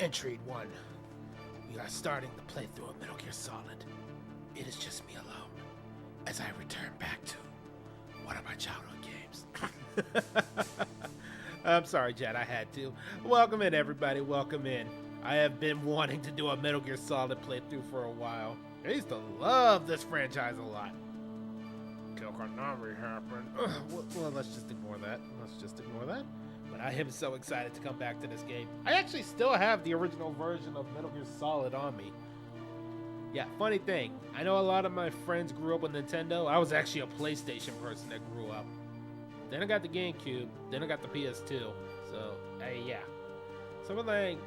Entry 1. We are starting the playthrough of Metal Gear Solid. It is just me alone, as I return back to one of my childhood games. I'm sorry, Jed, I had to. Welcome in, everybody, welcome in. I have been wanting to do a Metal Gear Solid playthrough for a while. I used to love this franchise a lot. Kill Konami happened. Well, let's just ignore that. But I am so excited to come back to this game. I actually still have the original version of Metal Gear Solid on me. Yeah, funny thing. I know a lot of my friends grew up with Nintendo. I was actually a PlayStation person that grew up. Then I got the GameCube. Then I got the PS2. So, yeah. Something like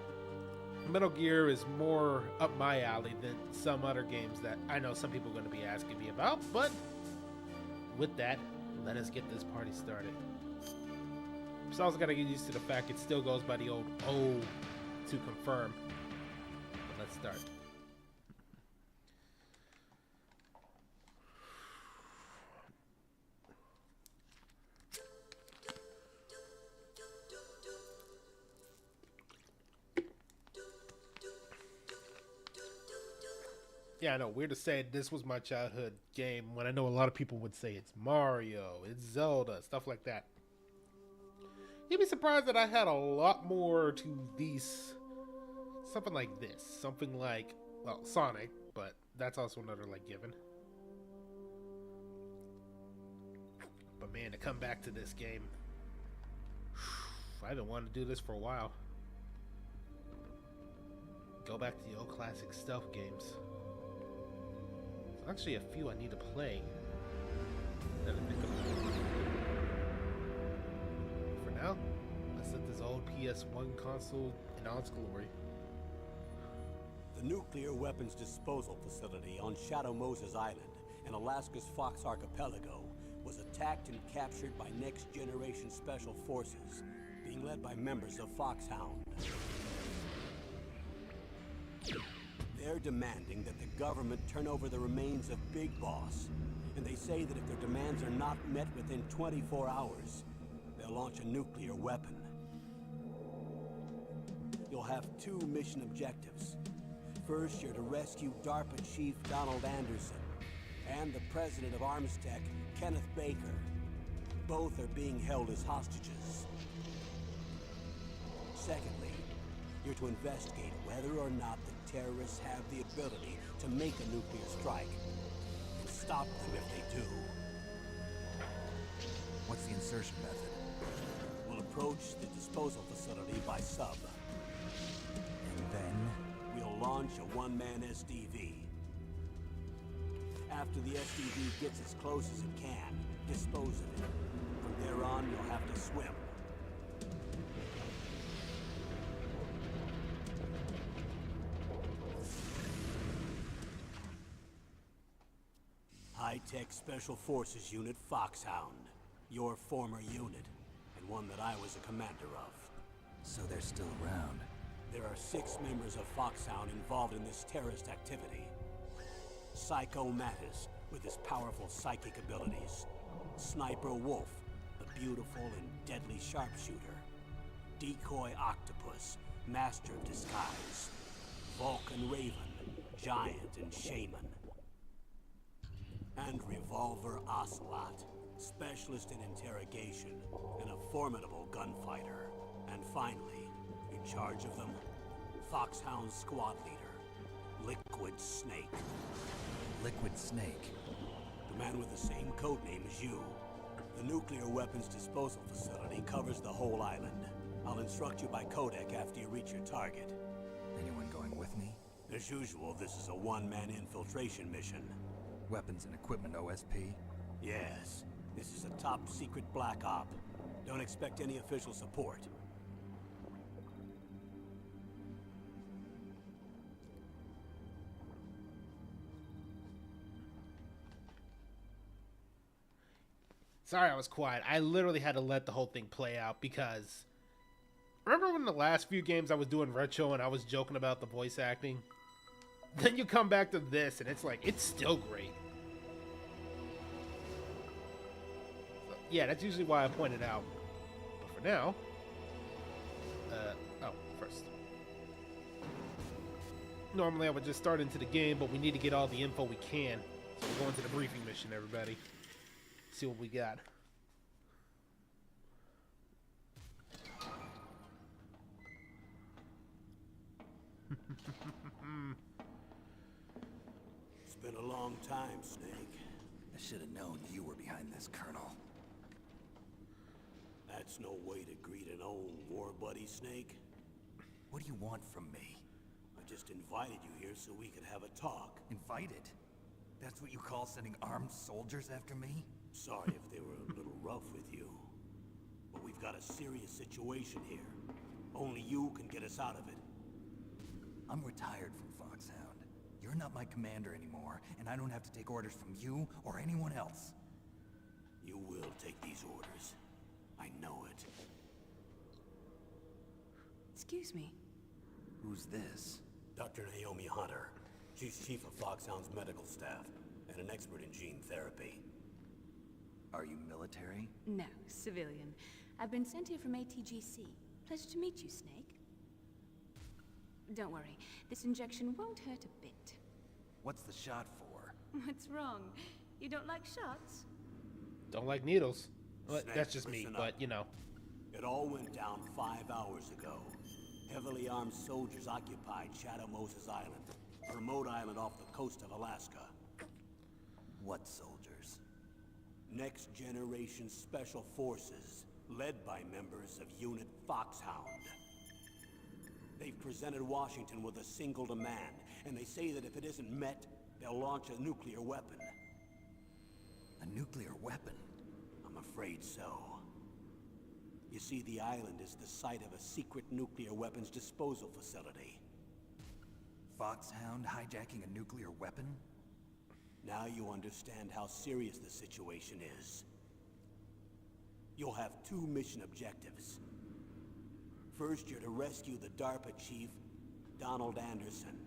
Metal Gear is more up my alley than some other games that I know some people are going to be asking me about. But with that, let us get this party started. So I also got to get used to the fact it still goes by the old O to confirm. But let's start. Yeah, I know, weird to say this was my childhood game when I know a lot of people would say it's Mario, it's Zelda, stuff like that. You'd be surprised that I had a lot more to these, something like this, something like, well, Sonic, but that's also another, like, given. But man, to come back to this game, I've been wanting to do this for a while. Go back to the old classic stealth games. There's actually a few I need to play that I think of. For now, let's let this old ps1 console in all its glory. The nuclear weapons disposal facility on Shadow Moses Island in Alaska's Fox Archipelago was attacked and captured by Next Generation Special Forces, being led by members of Foxhound. They're demanding that the government turn over the remains of Big Boss, and they say that if their demands are not met within 24 hours, they'll launch a nuclear weapon. You'll have two mission objectives. First, you're to rescue DARPA Chief Donald Anderson and the president of Armstech, Kenneth Baker. Both are being held as hostages. Secondly, you're to investigate whether or not the terrorists have the ability to make a nuclear strike and stop them if they do. What's the insertion method? We'll approach the disposal facility by sub. And then? We'll launch a one-man SDV. After the SDV gets as close as it can, dispose of it. From there on, you'll have to swim. High-Tech Special Forces Unit Foxhound. Your former unit, and one that I was a commander of. So they're still around. There are 6 members of Foxhound involved in this terrorist activity. Psycho Mattis, with his powerful psychic abilities. Sniper Wolf, the beautiful and deadly sharpshooter. Decoy Octopus, master of disguise. Vulcan Raven, giant and shaman. And Revolver Ocelot, specialist in interrogation and a formidable gunfighter. And finally, in charge of them, Foxhound squad leader, Liquid Snake. Liquid Snake? The man with the same codename as you. The nuclear weapons disposal facility covers the whole island. I'll instruct you by codec after you reach your target. Anyone going with me? As usual, this is a one-man infiltration mission. Weapons and equipment OSP? Yes. This is a top-secret black op. Don't expect any official support. Sorry I was quiet. I literally had to let the whole thing play out because... Remember when the last few games I was doing retro and I was joking about the voice acting? Then you come back to this and it's like, it's still great. So, yeah, that's usually why I point it out. But for now... oh, first. Normally I would just start into the game, but we need to get all the info we can. So we're going to the briefing mission, everybody. See what we got. It's been a long time, Snake. I should have known you were behind this, Colonel. That's no way to greet an old war buddy, Snake. What do you want from me? I just invited you here so we could have a talk. Invited? That's what you call sending armed soldiers after me? Sorry if they were a little rough with you. But we've got a serious situation here. Only you can get us out of it. I'm retired from Foxhound. You're not my commander anymore, and I don't have to take orders from you or anyone else. You will take these orders. I know it. Excuse me. Who's this? Dr. Naomi Hunter. She's chief of Foxhound's medical staff and an expert in gene therapy. Are you military? No, civilian. I've been sent here from ATGC. Pleasure to meet you, Snake. Don't worry, this injection won't hurt a bit. What's the shot for? What's wrong? You don't like shots? Don't like needles. Well, Snake, that's just me, listen but up. you know. It all went down 5 hours ago. Heavily armed soldiers occupied Shadow Moses Island, a remote island off the coast of Alaska. What soldiers? Next Generation Special Forces, led by members of Unit Foxhound. They've presented Washington with a single demand, and they say that if it isn't met, they'll launch a nuclear weapon. A nuclear weapon? I'm afraid so. You see, the island is the site of a secret nuclear weapons disposal facility. Foxhound hijacking a nuclear weapon? Now you understand how serious the situation is. You'll have 2 mission objectives. First, you're to rescue the DARPA chief, Donald Anderson,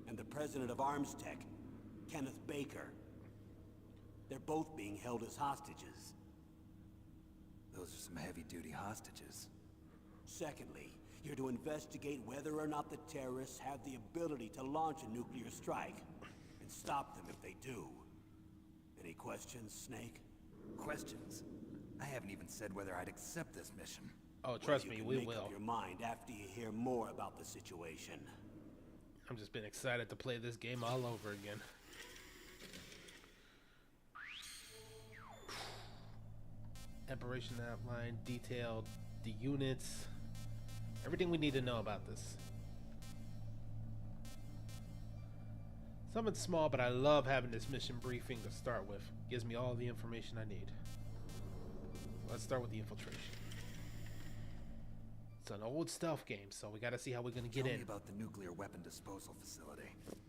and the president of ArmsTech, Kenneth Baker. They're both being held as hostages. Those are some heavy-duty hostages. Secondly, you're to investigate whether or not the terrorists have the ability to launch a nuclear strike, and stop them if they do. Any questions, Snake? Questions? I haven't even said whether I'd accept this mission. Oh, trust You me, can we make will. up your mind after you hear more about the situation. I'm just been excited to play this game all over again. Operation outline, detailed, the units, everything we need to know about this. Something small, but I love having this mission briefing to start with. Gives me all the information I need. Let's start with the infiltration. It's an old stealth game, so we gotta see how we're gonna get Tell in. me about the nuclear weapon disposal facility.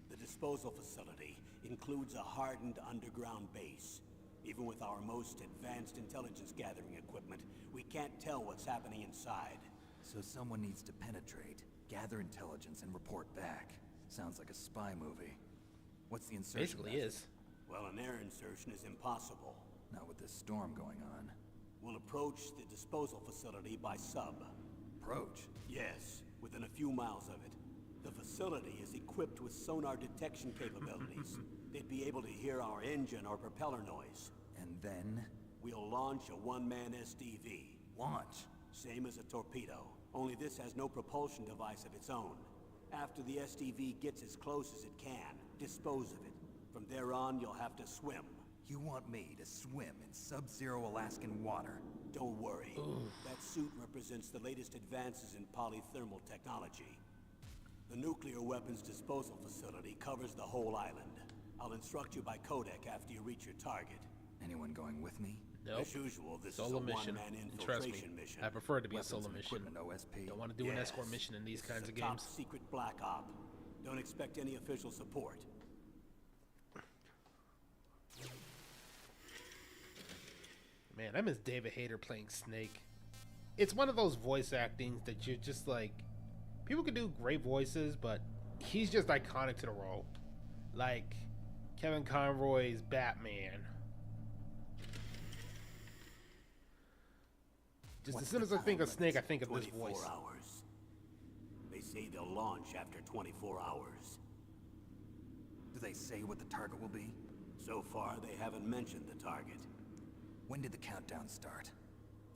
The disposal facility includes a hardened underground base. Even with our most advanced intelligence gathering equipment, we can't tell what's happening inside. So someone needs to penetrate, gather intelligence, and report back. Sounds like a spy movie. What's the insertion Basically method? is. Well, an air insertion is impossible. Not with this storm going on. We'll approach the disposal facility by sub. Approach? Yes, within a few miles of it. The facility is equipped with sonar detection capabilities. They'd be able to hear our engine or propeller noise. And then? We'll launch a one-man SDV. Launch. Same as a torpedo, only this has no propulsion device of its own. After the SDV gets as close as it can, dispose of it. From there on, you'll have to swim. You want me to swim in sub-zero Alaskan water? Don't worry. That suit represents the latest advances in polythermal technology. The nuclear weapons disposal facility covers the whole island. I'll instruct you by codec after you reach your target. Anyone going with me? Nope. As usual, this Solo is a mission. one-man And trust me, infiltration mission. I prefer it to be a Weapons solo and mission. equipment OSP. Don't want to do an Yes. escort mission in these This kinds is of a top games. secret black op. Don't expect any official support. Man, I miss David Hayter playing Snake. It's one of those voice actings that you're just like, people can do great voices, but he's just iconic to the role. Like Kevin Conroy's Batman. Just What's as soon the as I think of time Snake, I limit? think of this 24 voice. hours. They say they'll launch after 24 hours. Do they say what the target will be? So far, they haven't mentioned the target. When did the countdown start?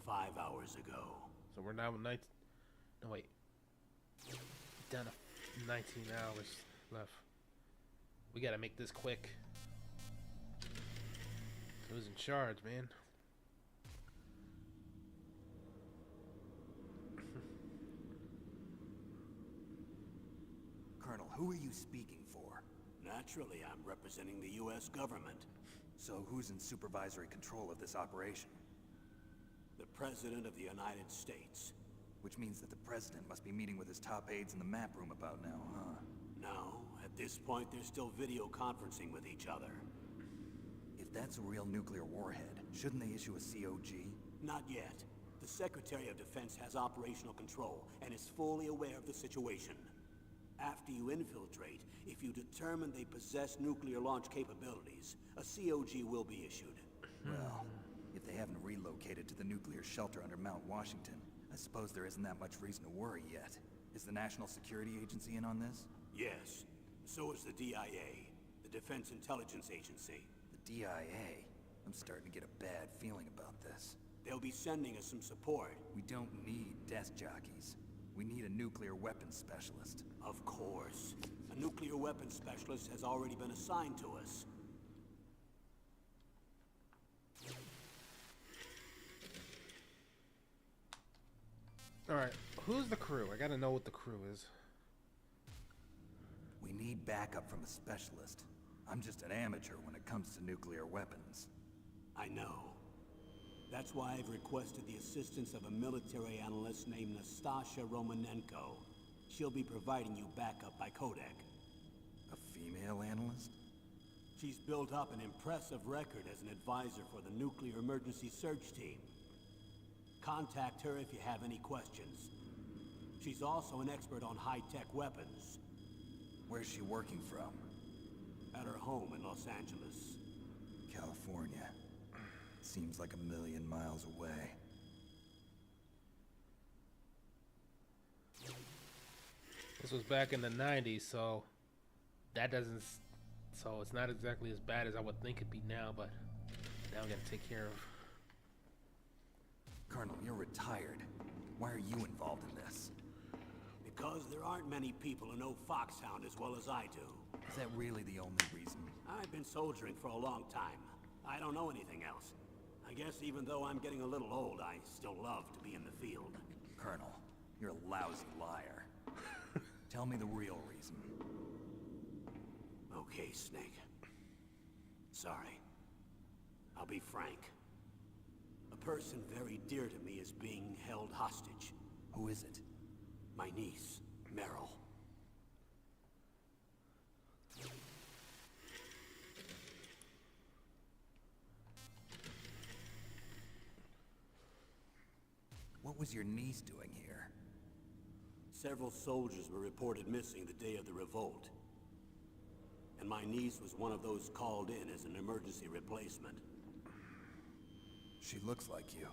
5 hours ago. So we're now 19. No, wait. Down to 19 hours left. We gotta make this quick. Who's in charge, man? Colonel, who are you speaking for? Naturally, I'm representing the U.S. government. So who's in supervisory control of this operation? The President of the United States. Which means that the President must be meeting with his top aides in the map room about now, huh? No, at this point they're still video conferencing with each other. If that's a real nuclear warhead, shouldn't they issue a COG? Not yet. The Secretary of Defense has operational control and is fully aware of the situation. After you infiltrate, if you determine they possess nuclear launch capabilities, a COG will be issued. Well, if they haven't relocated to the nuclear shelter under Mount Washington, I suppose there isn't that much reason to worry yet. Is the National Security Agency in on this? Yes. So is the DIA, the Defense Intelligence Agency. The DIA? I'm starting to get a bad feeling about this. They'll be sending us some support. We don't need desk jockeys. We need a nuclear weapons specialist. Of course. A nuclear weapons specialist has already been assigned to us. Alright, who's the crew? I gotta know what the crew is. We need backup from a specialist. I'm just an amateur when it comes to nuclear weapons. I know. That's why I've requested the assistance of a military analyst named Nastasha Romanenko. She'll be providing you backup by codec. A female analyst? She's built up an impressive record as an advisor for the Nuclear Emergency Search Team. Contact her if you have any questions. She's also an expert on high-tech weapons. Where's she working from? At her home in Los Angeles. California. Seems like 1,000,000 miles away. This was back in the 90s, so that doesn't... So it's not exactly as bad as I would think it'd be now, but now I gotta take care of... Colonel, you're retired. Why are you involved in this? Because there aren't many people who know Foxhound as well as I do. Is that really the only reason? I've been soldiering for a long time. I don't know anything else. I guess even though I'm getting a little old, I still love to be in the field. Colonel, you're a lousy liar. Tell me the real reason. Okay, Snake. Sorry. I'll be frank. A person very dear to me is being held hostage. Who is it? My niece, Meryl. What was your niece doing here? Several soldiers were reported missing the day of the revolt. And my niece was one of those called in as an emergency replacement. She looks like you.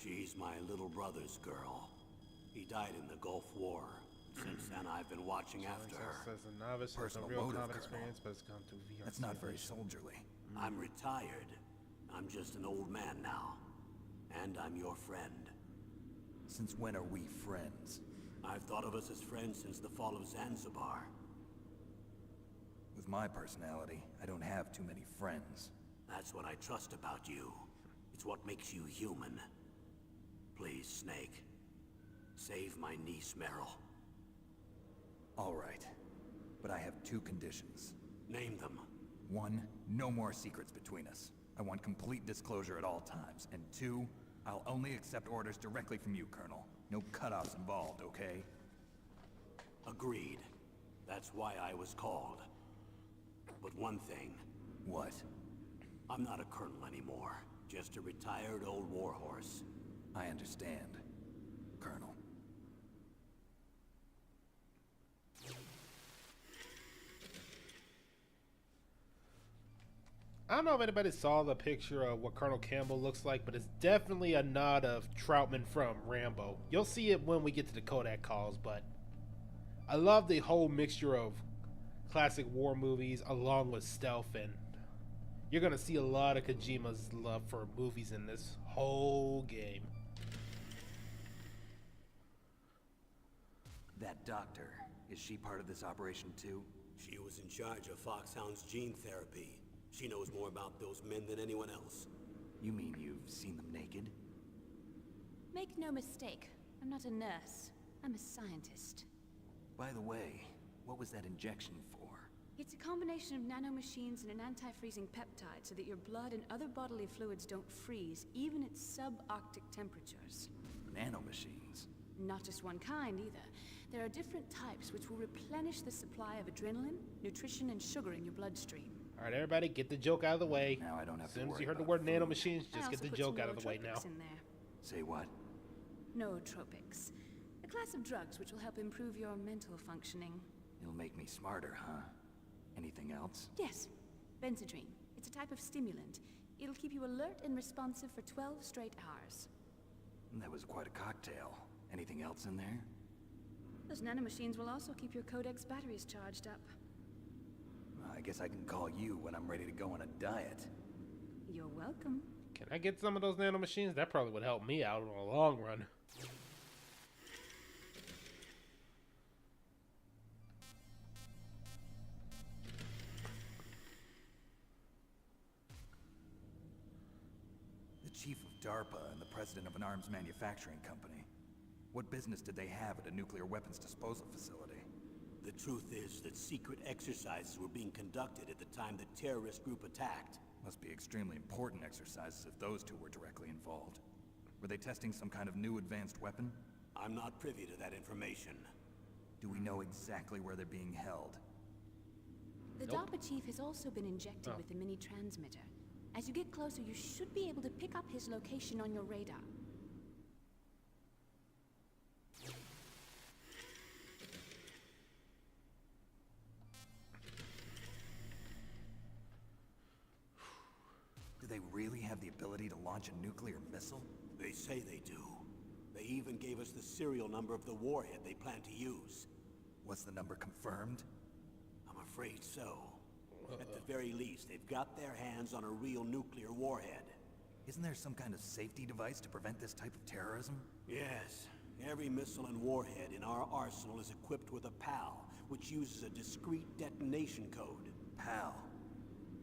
She's my little brother's girl. He died in the Gulf War. Since then, I've been watching after her. As a novice, has Personal no real motive, combat Colonel. experience, but it's gone through VRC. That's not very soldierly. I'm retired. I'm just an old man now. And I'm your friend. Since when are we friends? I've thought of us as friends since the fall of Zanzibar. With my personality, I don't have too many friends. That's what I trust about you. It's what makes you human. Please, Snake. Save my niece, Meryl. All right. But I have two conditions. Name them. 1, no more secrets between us. I want complete disclosure at all times. And 2, I'll only accept orders directly from you, Colonel. No cutoffs involved, okay? Agreed. That's why I was called. But one thing. What? I'm not a colonel anymore. Just a retired old warhorse. I understand, Colonel. I don't know if anybody saw the picture of what Colonel Campbell looks like, but it's definitely a nod of Troutman from Rambo. You'll see it when we get to the Kodak calls, but I love the whole mixture of classic war movies along with stealth, and you're gonna see a lot of Kojima's love for movies in this whole game. That doctor, is she part of this operation too? She was in charge of Foxhound's gene therapy. She knows more about those men than anyone else. You mean you've seen them naked? Make no mistake, I'm not a nurse. I'm a scientist. By the way, what was that injection for? It's a combination of nanomachines and an anti-freezing peptide so that your blood and other bodily fluids don't freeze, even at subarctic temperatures. Nanomachines? Not just one kind, either. There are different types which will replenish the supply of adrenaline, nutrition, and sugar in your bloodstream. All right, everybody, get the joke out of the way. Now I don't have As to soon as worry you heard the about word food. nanomachines, I just also get the put joke some out of the way now. nootropics in there. Say what? Nootropics. A class of drugs which will help improve your mental functioning. It'll make me smarter, huh? Anything else? Yes. Benzodrine. It's a type of stimulant. It'll keep you alert and responsive for 12 straight hours. That was quite a cocktail. Anything else in there? Those nanomachines will also keep your Codex batteries charged up. I guess I can call you when I'm ready to go on a diet. You're welcome. Can I get some of those nanomachines? That probably would help me out in the long run. The chief of DARPA and the president of an arms manufacturing company. What business did they have at a nuclear weapons disposal facility? The truth is that secret exercises were being conducted at the time the terrorist group attacked. Must be extremely important exercises if those two were directly involved. Were they testing some kind of new advanced weapon? I'm not privy to that information. Do we know exactly where they're being held? The Nope. DARPA chief has also been injected with a mini transmitter. As you get closer, you should be able to pick up his location on your radar. Do they really have the ability to launch a nuclear missile? They say they do. They even gave us the serial number of the warhead they plan to use. Was the number confirmed? I'm afraid so. At the very least, they've got their hands on a real nuclear warhead. Isn't there some kind of safety device to prevent this type of terrorism? Yes. Every missile and warhead in our arsenal is equipped with a PAL, which uses a discrete detonation code. PAL.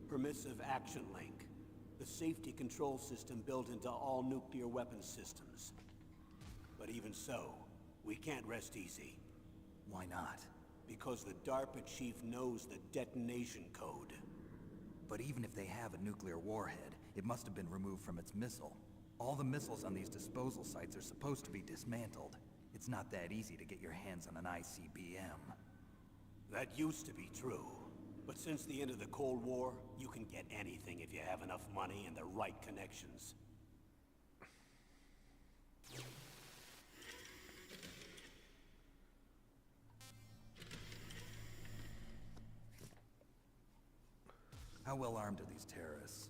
Permissive Action Link. The safety control system built into all nuclear weapons systems. But even so, we can't rest easy. Why not? Because the DARPA chief knows the detonation code. But even if they have a nuclear warhead, it must have been removed from its missile. All the missiles on these disposal sites are supposed to be dismantled. It's not that easy to get your hands on an ICBM. That used to be true. But since the end of the Cold War, you can get anything if you have enough money and the right connections. How well armed are these terrorists?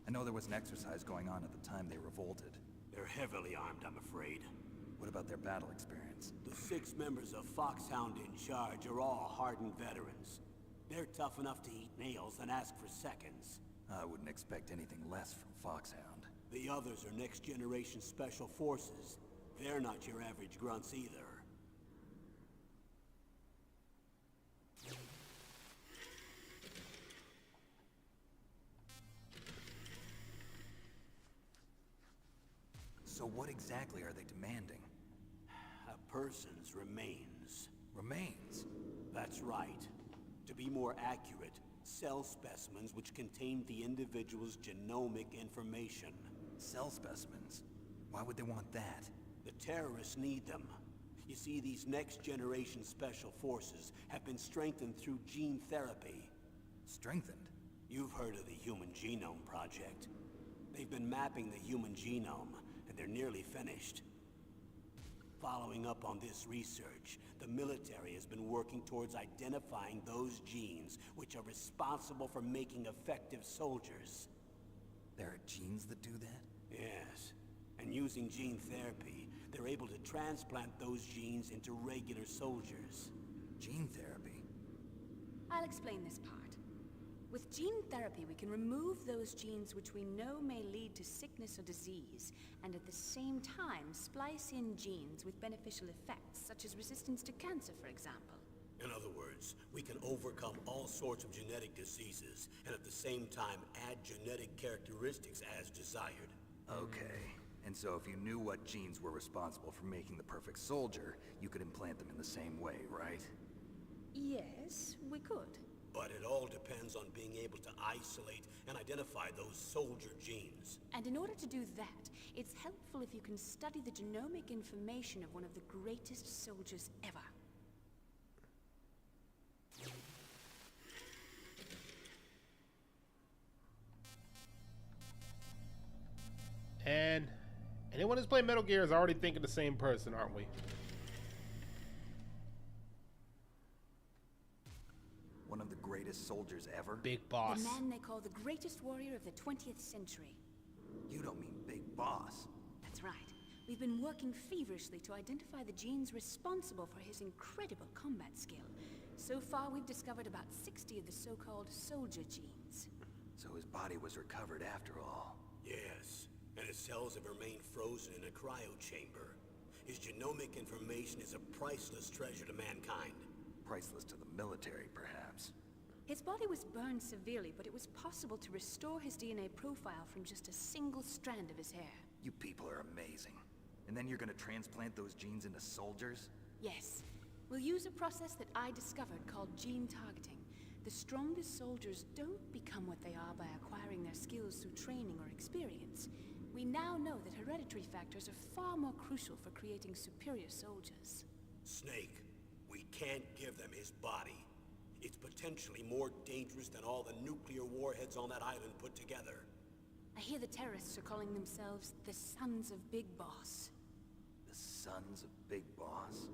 I know there was an exercise going on at the time they revolted. They're heavily armed, I'm afraid. What about their battle experience? The 6 members of Foxhound in charge are all hardened veterans. They're tough enough to eat nails and ask for seconds. I wouldn't expect anything less from Foxhound. The others are next-generation special forces. They're not your average grunts either. So what exactly are they demanding? A person's remains. Remains? That's right. To be more accurate, cell specimens which contain the individual's genomic information. Cell specimens? Why would they want that? The terrorists need them. You see, these next-generation special forces have been strengthened through gene therapy. Strengthened? You've heard of the Human Genome Project. They've been mapping the human genome, and they're nearly finished. Following up on this research, the military has been working towards identifying those genes which are responsible for making effective soldiers. There are genes that do that? Yes, and using gene therapy, they're able to transplant those genes into regular soldiers. Gene therapy? I'll explain this part. With gene therapy, we can remove those genes which we know may lead to sickness or disease, and at the same time splice in genes with beneficial effects, such as resistance to cancer, for example. In other words, we can overcome all sorts of genetic diseases, and at the same time add genetic characteristics as desired. Okay. And so if you knew what genes were responsible for making the perfect soldier, you could implant them in the same way, right? Yes, we could. But it all depends on being able to isolate and identify those soldier genes. And in order to do that, it's helpful if you can study the genomic information of one of the greatest soldiers ever. And anyone who's playing Metal Gear is already thinking the same person, aren't we? One of the greatest soldiers ever? Big Boss. The man they call the greatest warrior of the 20th century. You don't mean Big Boss. That's right. We've been working feverishly to identify the genes responsible for his incredible combat skill. So far, we've discovered about 60 of the so-called soldier genes. So his body was recovered after all. Yes, and his cells have remained frozen in a cryo chamber. His genomic information is a priceless treasure to mankind. Priceless to the military, perhaps. His body was burned severely, but it was possible to restore his DNA profile from just a single strand of his hair. You people are amazing. And then you're gonna transplant those genes into soldiers? Yes. We'll use a process that I discovered called gene targeting. The strongest soldiers don't become what they are by acquiring their skills through training or experience. We now know that hereditary factors are far more crucial for creating superior soldiers. Snake, we can't give them his body. It's potentially more dangerous than all the nuclear warheads on that island put together. I hear the terrorists are calling themselves the Sons of Big Boss. The Sons of Big Boss?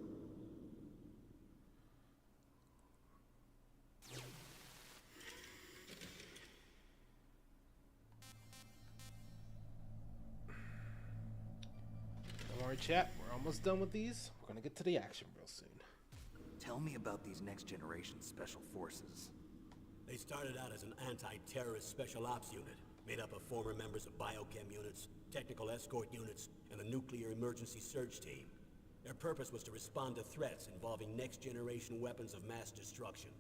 Don't worry, chat. We're almost done with these. We're gonna get to the action real soon. Tell me about these next-generation special forces. They started out as an anti-terrorist special ops unit, made up of former members of biochem units, technical escort units, and the nuclear emergency surge team. Their purpose was to respond to threats involving next-generation weapons of mass destruction,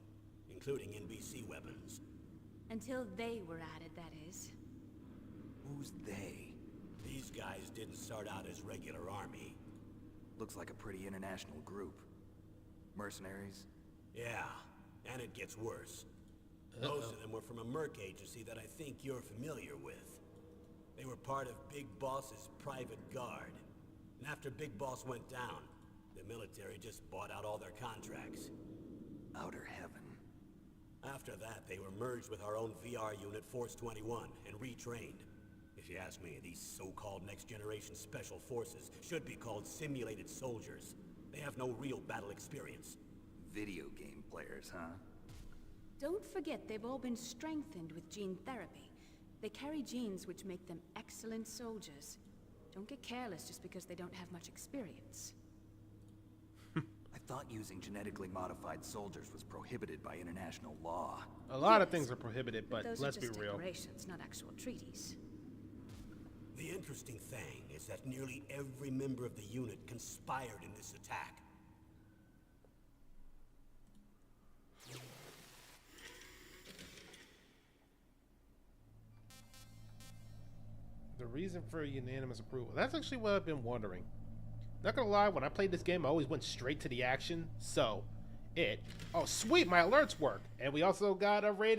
including NBC weapons. Until they were added, that is. Who's they? These guys didn't start out as regular army. Looks like a pretty international group. Mercenaries? Yeah, and it gets worse. Most of them were from a merc agency that I think you're familiar with. They were part of Big Boss's private guard. And after Big Boss went down, the military just bought out all their contracts. Outer heaven. After that, they were merged with our own VR unit, Force 21, and retrained. If you ask me, these so-called next-generation special forces should be called simulated soldiers. They have no real battle experience. Video game players, huh? Don't forget they've all been strengthened with gene therapy. They carry genes which make them excellent soldiers. Don't get careless just because they don't have much experience. I thought using genetically modified soldiers was prohibited by international law. A lot of things are prohibited, but those let's are be just real. declarations, not actual treaties. The interesting thing is that nearly every member of the unit conspired in this attack. The reason for unanimous approval. That's actually what I've been wondering. Not gonna lie, when I played this game, I always went straight to the action. So, oh sweet, my alerts work. And we also got a raid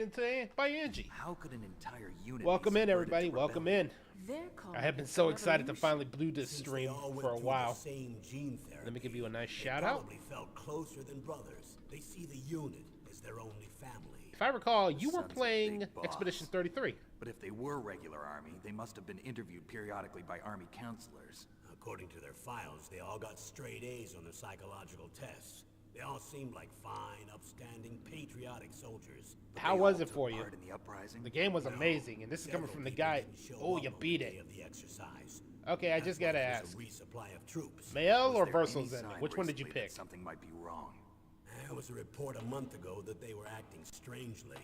by Angie. How could an entire unit Welcome be in, subverted everybody. to Welcome rebellion? in. They're called I have been so excited to revolution. finally do this Since stream they all went for a through while. the same gene therapy, Let me give you a nice they shout out. probably felt closer than brothers. They see the unit as their only family. If I recall, you were Sons of playing Big Boss. Expedition 33. But if they were regular army, they must have been interviewed periodically by army counselors. According to their files, they all got straight A's on their psychological tests. They all seemed like fine, upstanding, patriotic soldiers. But How they was all it took for you? part in the uprising? The game was No, amazing, and this is coming several from the people guy. didn't show Oh, up you on the beat day it. of the exercise. Okay, I That's just why gotta there ask. was a resupply of troops. Male Was or there Versal's any ending? sign Which one did you recently that pick? Something might be wrong. There was a report a month ago that they were acting strangely.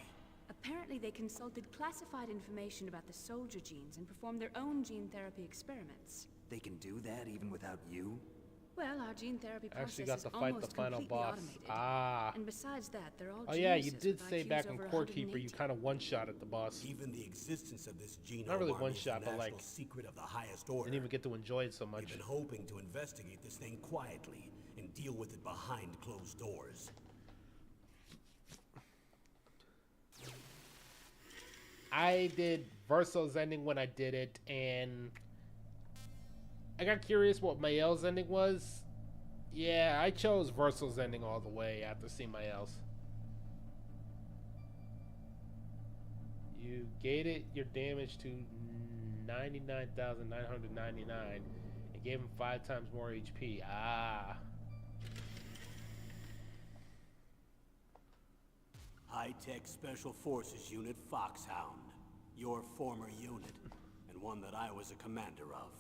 Apparently they consulted classified information about the soldier genes and performed their own gene therapy experiments. They can do that even without you? Well, our gene therapy process Actually got is to fight the almost final completely boss. automated. Ah. And besides that, they're all Oh yeah, you geniuses did with say IQs back in over Core Keeper you 180. kind of one-shot at the boss. Even the existence of this genome Not really army one is shot, a but national like secret of the highest order. didn't even get to enjoy it so much. We've been hoping to investigate this thing quietly and deal with it behind closed doors. I did Verso's ending when I did it, and I got curious what Mael's ending was. Yeah, I chose Verso's ending all the way after seeing Mael's. You gated your damage to 99,999 and gave him 5 times more HP. Ah. High-tech Special Forces Unit Foxhound. Your former unit, and one that I was a commander of.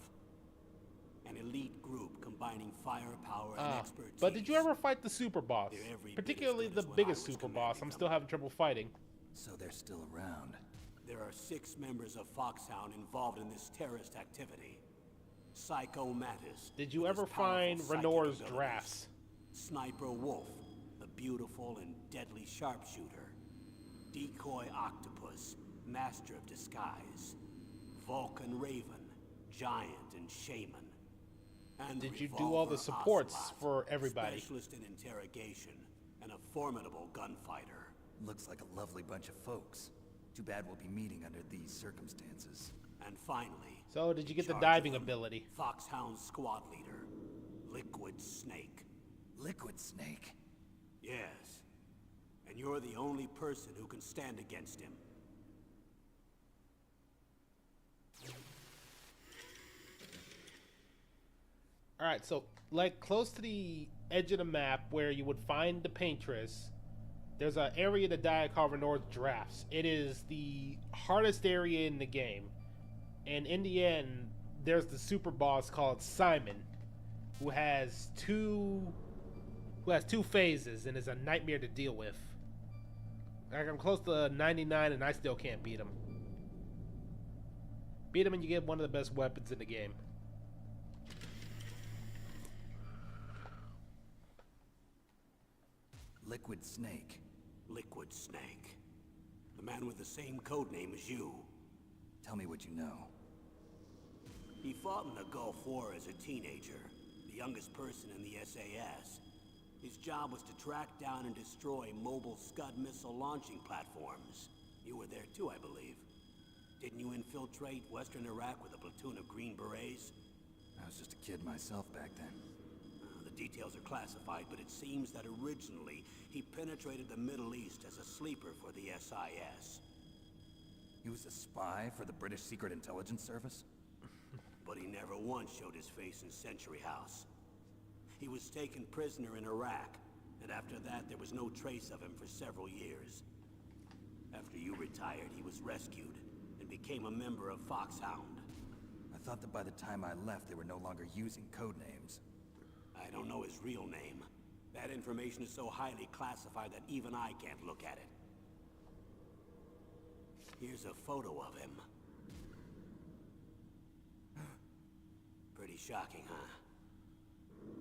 An elite group combining firepower and expertise. But did you ever fight the super boss? They're every bit Particularly as good the as when biggest I was super boss. commanding I'm them. still having trouble fighting. So they're still around. There are 6 members of Foxhound involved in this terrorist activity. Psycho Mattis. Did you with his ever powerful find psychic Renor's abilities. drafts? Sniper Wolf, the beautiful and deadly sharpshooter. Decoy Octopus, master of disguise. Vulcan Raven, giant and shaman. And Did you do all the Revolver supports Ocelot, for everybody? Specialist in interrogation and a formidable gunfighter. Looks like a lovely bunch of folks. Too bad we'll be meeting under these circumstances. And finally, So did you get the charge diving of them, ability? Foxhound squad leader, Liquid Snake. Liquid Snake? Yes. And you're the only person who can stand against him. Alright, so like close to the edge of the map where you would find the paintress, there's an area to die called Renor's Drafts. It is the hardest area in the game. And in the end, there's the super boss called Simon, who has two phases and is a nightmare to deal with. Like I'm close to 99 and I still can't beat him. Beat him and you get one of the best weapons in the game. Liquid Snake. Liquid Snake. The man with the same code name as you. Tell me what you know. He fought in the Gulf War as a teenager, the youngest person in the SAS. His job was to track down and destroy mobile Scud missile launching platforms. You were there too, I believe. Didn't you infiltrate Western Iraq with a platoon of Green Berets? I was just a kid myself back then. The details are classified, but it seems that originally he penetrated the Middle East as a sleeper for the SIS. He was a spy for the British Secret Intelligence Service? But he never once showed his face in Century House. He was taken prisoner in Iraq, and after that there was no trace of him for several years. After you retired, he was rescued and became a member of Foxhound. I thought that by the time I left, they were no longer using code names. I don't know his real name. That information is so highly classified that even I can't look at it. Here's a photo of him. Pretty shocking, huh?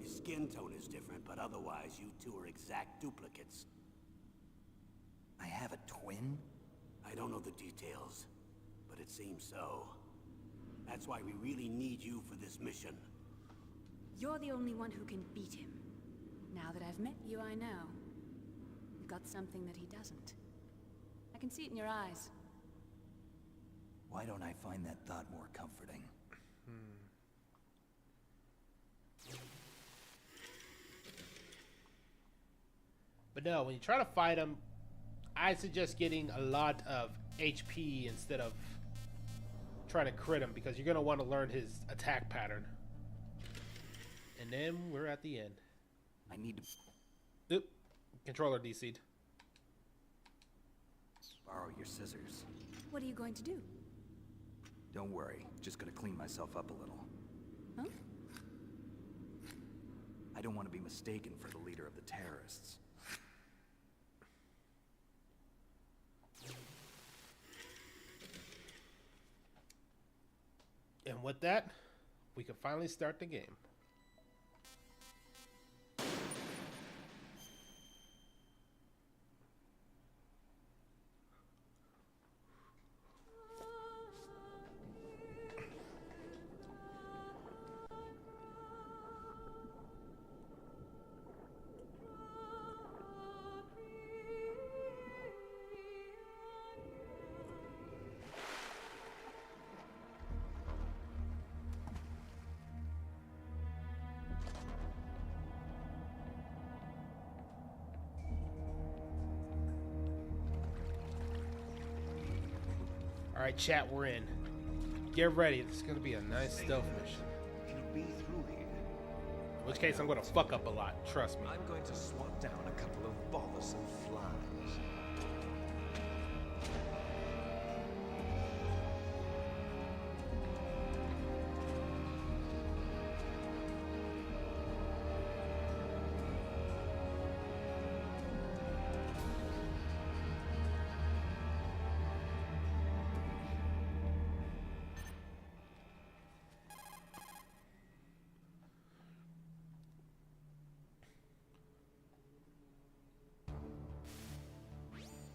His skin tone is different, but otherwise you two are exact duplicates. I have a twin? I don't know the details, but it seems so. That's why we really need you for this mission. You're the only one who can beat him. Now that I've met you, I know. You've got something that he doesn't. I can see it in your eyes. Why don't I find that thought more comforting? But no, when you try to fight him, I suggest getting a lot of HP instead of trying to crit him, because you're going to want to learn his attack pattern. And then we're at the end. I need to Oop. Controller DC'd. borrow your scissors. What are you going to do? Don't worry, just gonna clean myself up a little. Huh? I don't want to be mistaken for the leader of the terrorists. with that, we can finally start the game. Alright, chat, we're in. Get ready. This is going to be a nice stealth mission. It'll be through here. In which case, I'm going to fuck up a lot. Trust me. I'm going to swat down a couple of bothersome flies.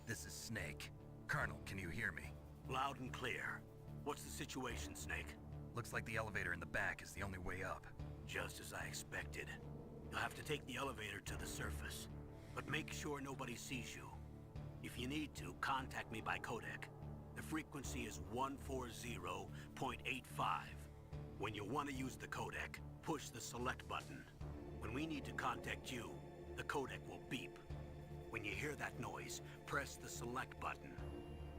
This is Snake. Colonel, can you hear me? Loud and clear. What's the situation, Snake? Looks like the elevator in the back is the only way up. Just as I expected. You'll have to take the elevator to the surface. But make sure nobody sees you. If you need to, contact me by codec. The frequency is 140.85. When you want to use the codec, push the select button. When we need to contact you, the codec will beep. When you hear that noise, press the select button.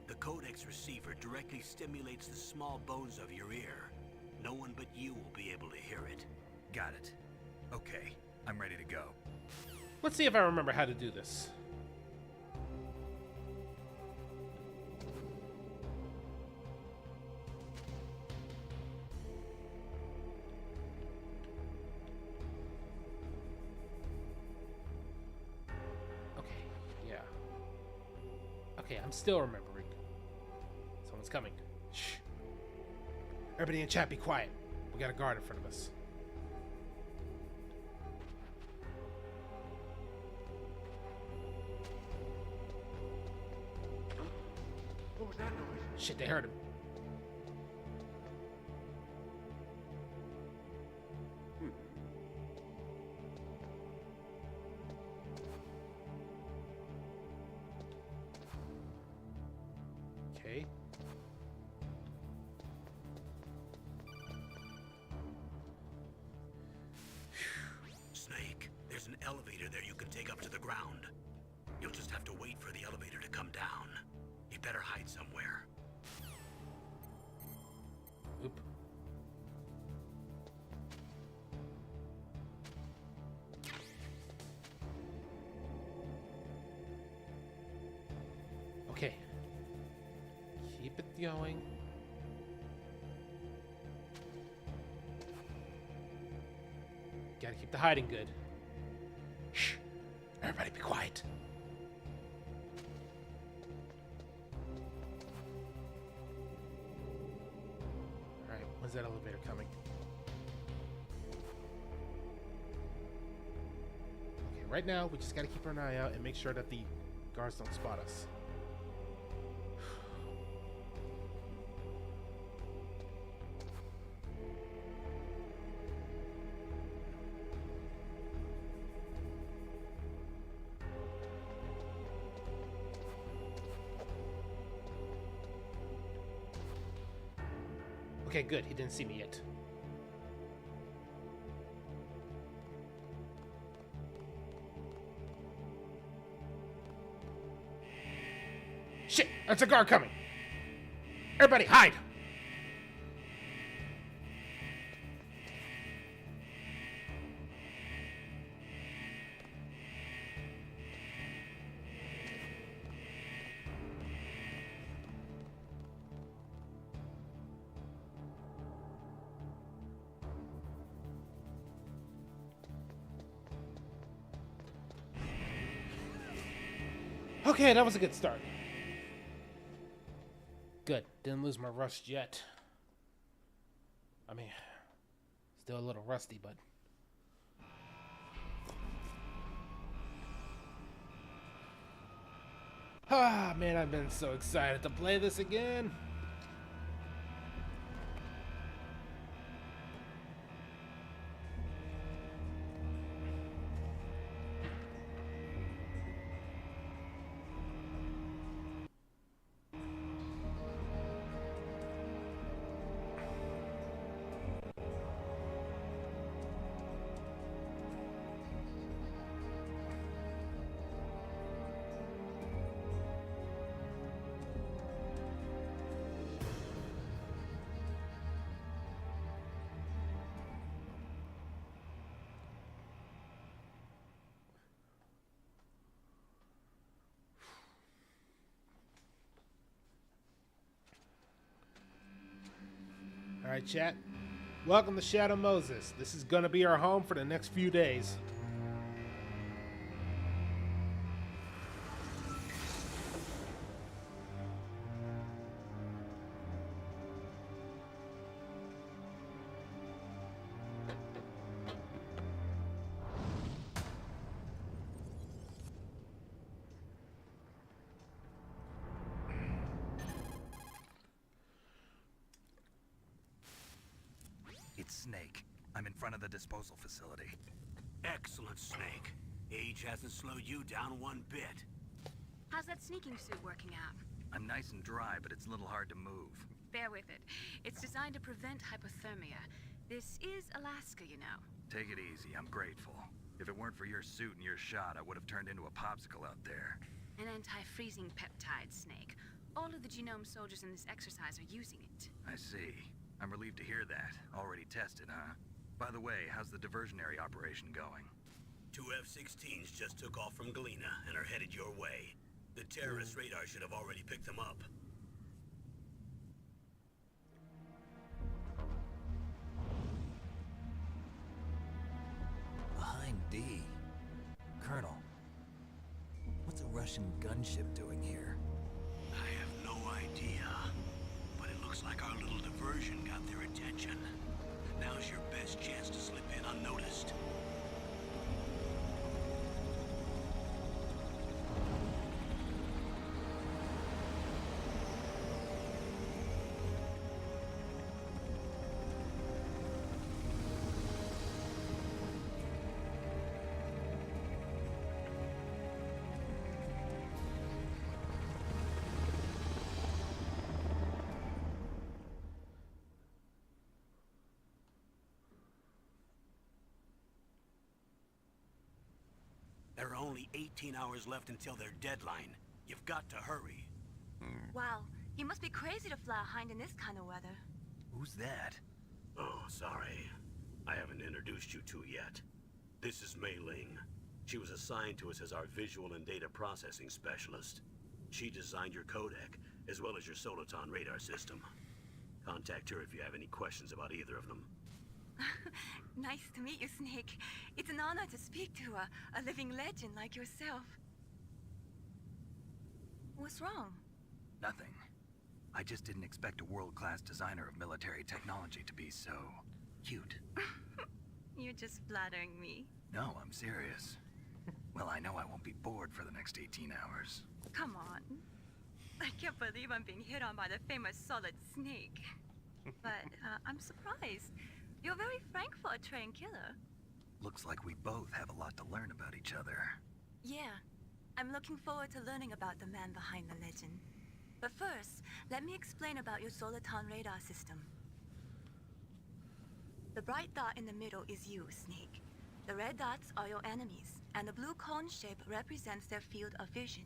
The codec's receiver directly stimulates the small bones of your ear. No one but you will be able to hear it. Got it. Okay, I'm ready to go. Let's see if I remember how to do this. Okay, I'm still remembering. Someone's coming. Shh. Everybody in chat, be quiet. We got a guard in front of us. What was that noise? Shit, they heard him. Okay. Snake, there's an elevator there you can take up to the ground. You'll just have to wait for the elevator to come down. You better hide somewhere. Oop. Okay. Keep it going. Gotta keep the hiding good. Shh. Everybody be quiet. Alright, when's that elevator coming? Okay, right now we just gotta keep an eye out and make sure that the guards don't spot us. Okay, good. He didn't see me yet. Shit! That's a guard coming! Everybody, hide! Okay, that was a good start. Good. Didn't lose my rust yet. I mean, still a little rusty, but... Ah, man, I've been so excited to play this again. Alright, chat. Welcome to Shadow Moses. This is gonna be our home for the next few days. It's Snake. I'm in front of the disposal facility. Excellent, Snake. Age hasn't slowed you down one bit. How's that sneaking suit working out? I'm nice and dry, but it's a little hard to move. Bear with it. It's designed to prevent hypothermia. This is Alaska, you know. Take it easy, I'm grateful. If it weren't for your suit and your shot, I would have turned into a popsicle out there. An anti-freezing peptide, Snake. All of the genome soldiers in this exercise are using it. I see. I'm relieved to hear that. Already tested, huh? By the way, how's the diversionary operation going? 2 F-16s just took off from Galena and are headed your way. The terrorist radar should have already picked them up. Behind D. Colonel, what's a Russian gunship doing here? I have no idea, but it looks like our little diversion got their attention. Now's your best chance to slip in unnoticed. There are only 18 hours left until their deadline. You've got to hurry. Wow, you must be crazy to fly a hind in this kind of weather. Who's that? Oh, sorry. I haven't introduced you to yet. This is Mei Ling. She was assigned to us as our visual and data processing specialist. She designed your codec, as well as your Soliton radar system. Contact her if you have any questions about either of them. Nice to meet you, Snake. It's an honor to speak to a living legend like yourself. What's wrong? Nothing. I just didn't expect a world-class designer of military technology to be so... cute. You're just flattering me. No, I'm serious. Well, I know I won't be bored for the next 18 hours. Come on. I can't believe I'm being hit on by the famous Solid Snake. But I'm surprised. You're very frank for a trained killer. Looks like we both have a lot to learn about each other. Yeah. I'm looking forward to learning about the man behind the legend. But first, let me explain about your Soliton radar system. The bright dot in the middle is you, Snake. The red dots are your enemies, and the blue cone shape represents their field of vision.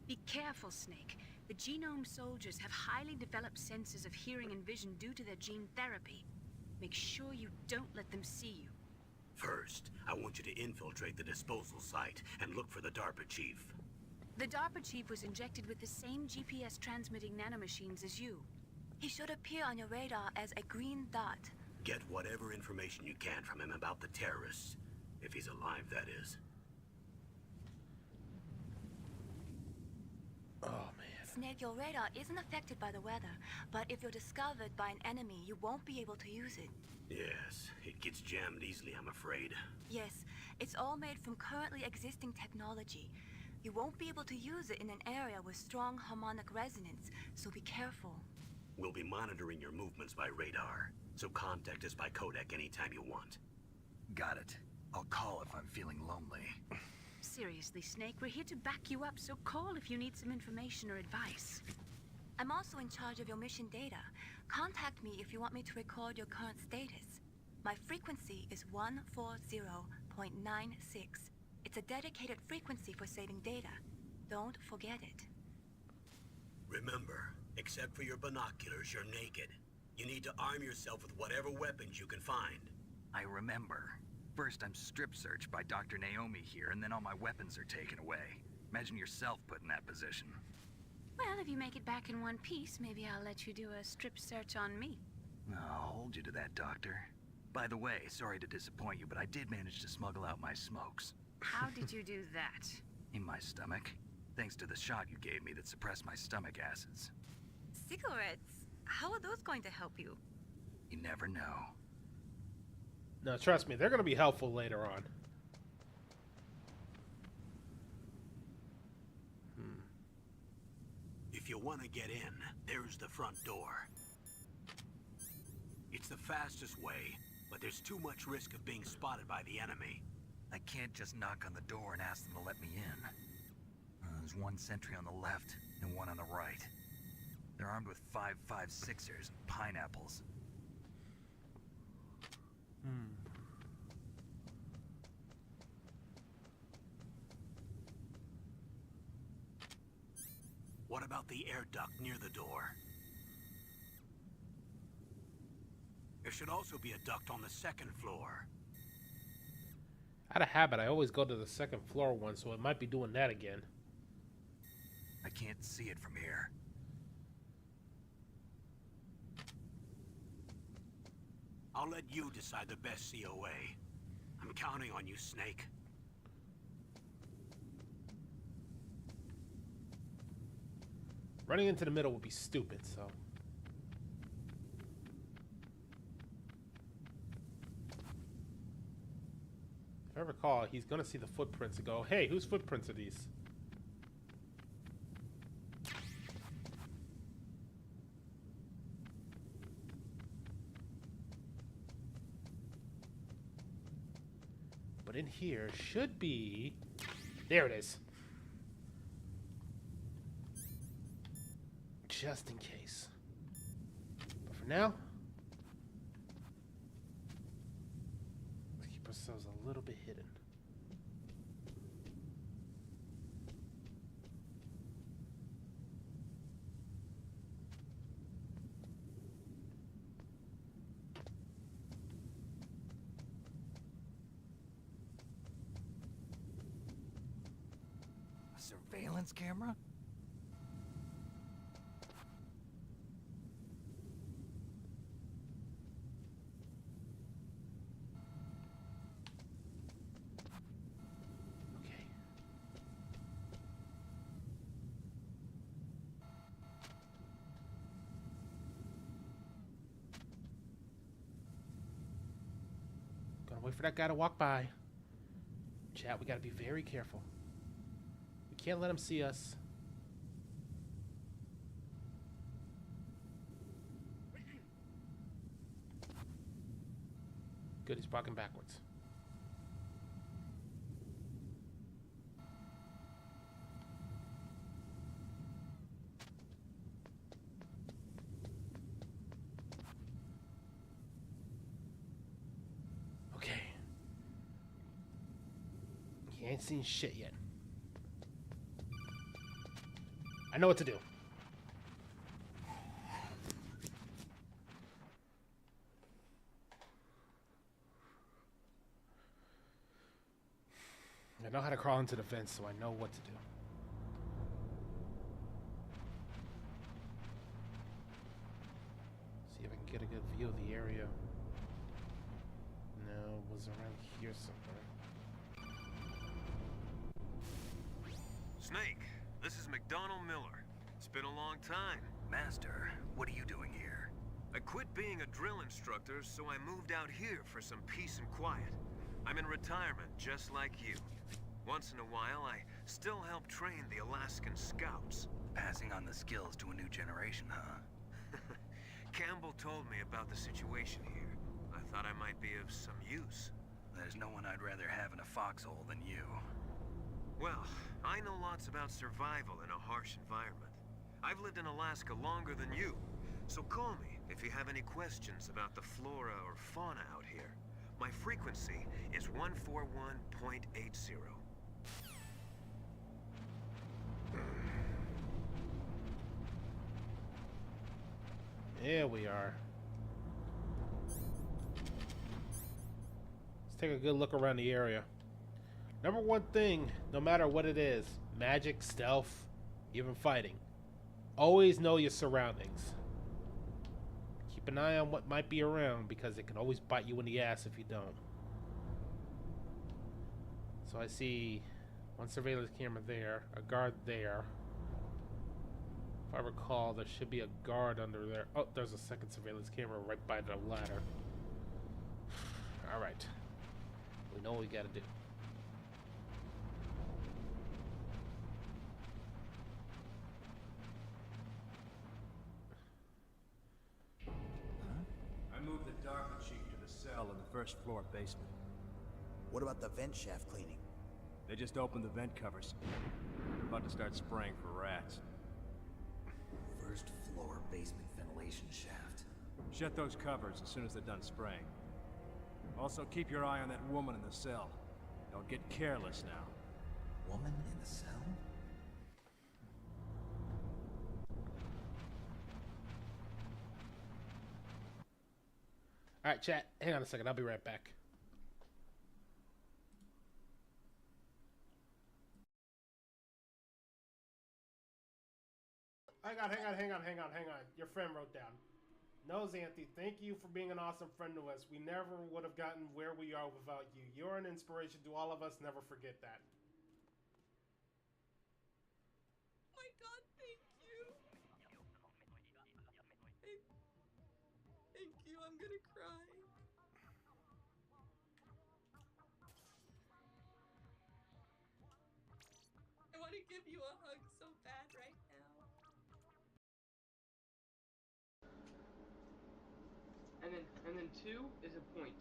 Be careful, Snake. The genome soldiers have highly developed senses of hearing and vision due to their gene therapy. Make sure you don't let them see you. First, I want you to infiltrate the disposal site and look for the DARPA chief. The DARPA chief was injected with the same GPS transmitting nanomachines as you. He should appear on your radar as a green dot. Get whatever information you can from him about the terrorists. If he's alive, that is. Oh, man. Snake, your radar isn't affected by the weather, but if you're discovered by an enemy, you won't be able to use it. Yes, it gets jammed easily, I'm afraid. Yes, it's all made from currently existing technology. You won't be able to use it in an area with strong harmonic resonance, so be careful. We'll be monitoring your movements by radar, so contact us by codec anytime you want. Got it. I'll call if I'm feeling lonely. Seriously, Snake, we're here to back you up, so call if you need some information or advice. I'm also in charge of your mission data. Contact me if you want me to record your current status. My frequency is 140.96. It's a dedicated frequency for saving data. Don't forget it. Remember, except for your binoculars, you're naked. You need to arm yourself with whatever weapons you can find. I remember. First, I'm strip searched by Dr. Naomi here, and then all my weapons are taken away. Imagine yourself put in that position. Well, if you make it back in one piece, maybe I'll let you do a strip search on me. I'll hold you to that, Doctor. By the way, sorry to disappoint you, but I did manage to smuggle out my smokes. How did you do that? In my stomach. Thanks to the shot you gave me that suppressed my stomach acids. Cigarettes? How are those going to help you? You never know. No, trust me, they're going to be helpful later on. If you want to get in, there's the front door. It's the fastest way, but there's too much risk of being spotted by the enemy. I can't just knock on the door and ask them to let me in. There's one sentry on the left and one on the right. They're armed with 5.56ers and pineapples. What about the air duct near the door? There should also be a duct on the second floor. Out of habit, I always go to the second floor one, so it might be doing that again. I can't see it from here. I'll let you decide the best COA. I'm counting on you, Snake. Running into the middle would be stupid, so... If I recall, he's gonna see the footprints and go, hey, whose footprints are these? But in here should be... There it is. Just in case. But for now, let's keep ourselves a little bit hidden. A surveillance camera? Okay. Gonna wait for that guy to walk by. Chat, we gotta be very careful. We can't let him see us. Good, he's walking backwards. Okay. He ain't seen shit yet. I know what to do. I know how to crawl into the vents, so I know what to do. See if I can get a good view of the area. No, it was around here somewhere. Snake, this is McDonald Miller. It's been a long time. Master, what are you doing here? I quit being a drill instructor, so I moved out here for some peace and quiet. I'm in retirement, just like you. Once in a while, I still help train the Alaskan Scouts. Passing on the skills to a new generation, huh? Campbell told me about the situation here. I thought I might be of some use. There's no one I'd rather have in a foxhole than you. Well, I know lots about survival in a harsh environment. I've lived in Alaska longer than you, so call me if you have any questions about the flora or fauna out here. My frequency is 141.80. There we are. Let's take a good look around the area. Number one thing, no matter what it is, magic, stealth, even fighting, always know your surroundings. Keep an eye on what might be around because it can always bite you in the ass if you don't. So I see one surveillance camera there, a guard there. If I recall, there should be a guard under there. Oh, there's a second surveillance camera right by the ladder. Alright. We know what we gotta do. I moved the Darker Chief to the cell in the first floor basement. What about the vent shaft cleaning? They just opened the vent covers. They're about to start spraying for rats. First floor basement ventilation shaft. Shut those covers as soon as they're done spraying. Also, keep your eye on that woman in the cell. Don't get careless now. Woman in the cell? Alright, chat. Hang on a second. I'll be right back. Hang on. Your friend wrote down. No, Xanthi, thank you for being an awesome friend to us. We never would have gotten where we are without you. You're an inspiration to all of us. Never forget that. My God, thank you. Thank you. I'm gonna cry. I want to give you a hug so bad right now. And then 2 is a point.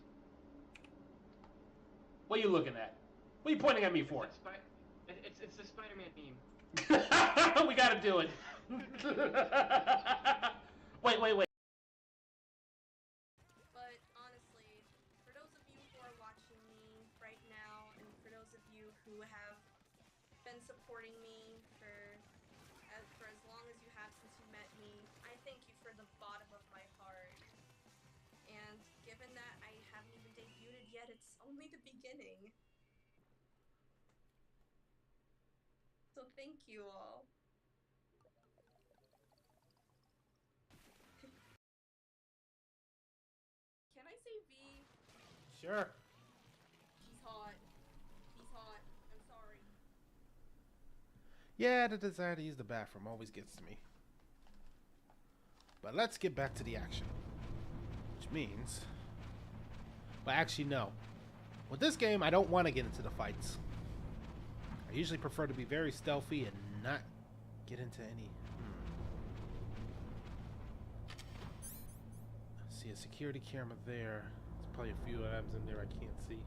What are you looking at? What are you pointing at me for? It's the Spider-Man meme. We gotta do it. Wait. But honestly, for those of you who are watching me right now, and for those of you who have been supporting me for as long as you have since you met me, I thank you for the bottom of my heart. And given that I haven't even debuted yet, it's only the beginning. So thank you all. Can I say V? Sure. He's hot. He's hot. I'm sorry. Yeah, the desire to use the bathroom always gets to me. But let's get back to the action. Which means... Well, actually, no. With this game, I don't want to get into the fights. I usually prefer to be very stealthy and not get into any... I see a security camera there. There's probably a few items in there I can't see.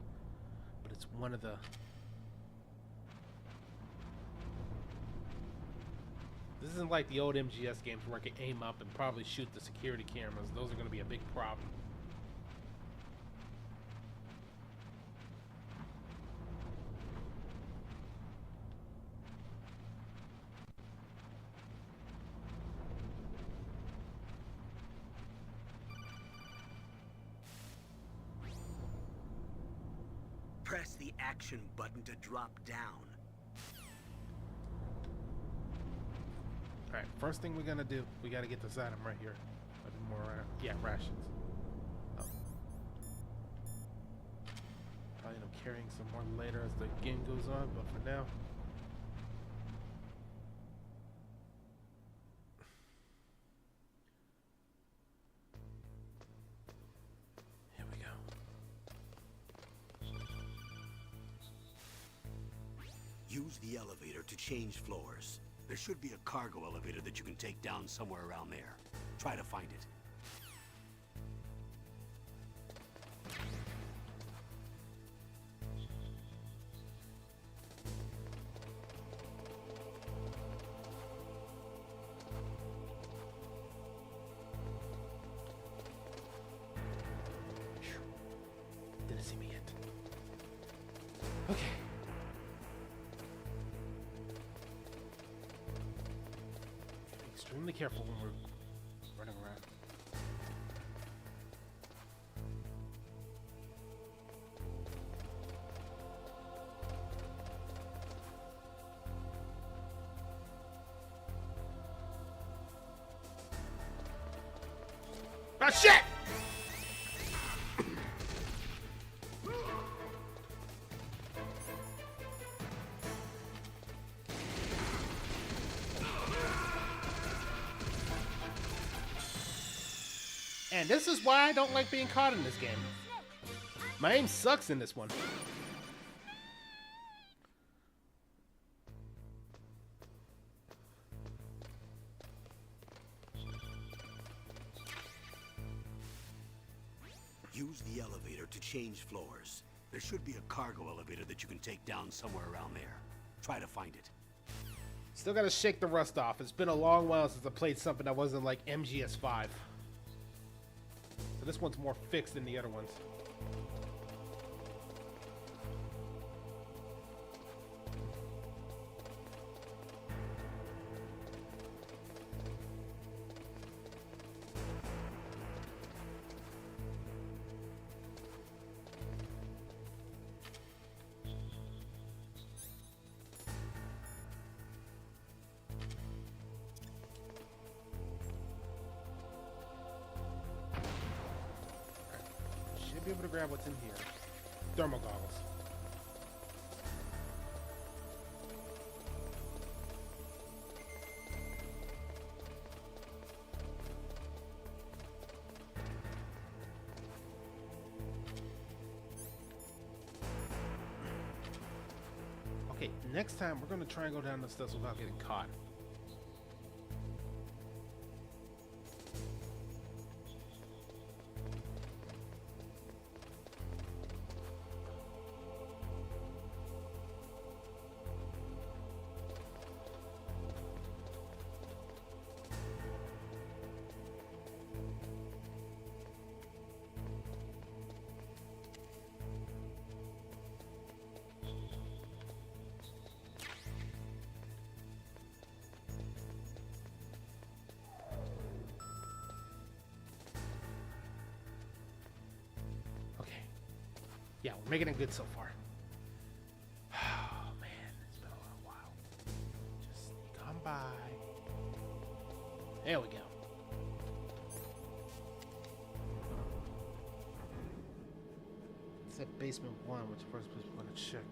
But it's one of the... This isn't like the old MGS games where I can aim up and probably shoot the security cameras. Those are going to be a big problem. Press the action button to drop down. Alright, first thing we're gonna do, we gotta get this item right here. Maybe more, rations. Oh. Probably end up carrying some more later as the game goes on, but for now. Use the elevator to change floors. There should be a cargo elevator that you can take down somewhere around there. Try to find it. Didn't see me yet. Okay. Be extremely careful when we're running around. Ah, shit! And this is why I don't like being caught in this game. My aim sucks in this one. Use the elevator to change floors. There should be a cargo elevator that you can take down somewhere around there. Try to find it. Still gotta shake the rust off. It's been a long while since I played something that wasn't like MGS5. So this one's more fixed than the other ones. Be able to grab what's in here. Thermal goggles. Okay, next time we're gonna try and go down the steps without getting caught. Yeah, we're making it good so far. Oh man, it's been a little while. Just sneak on by. There we go. It's at basement 1, which first place we're gonna check.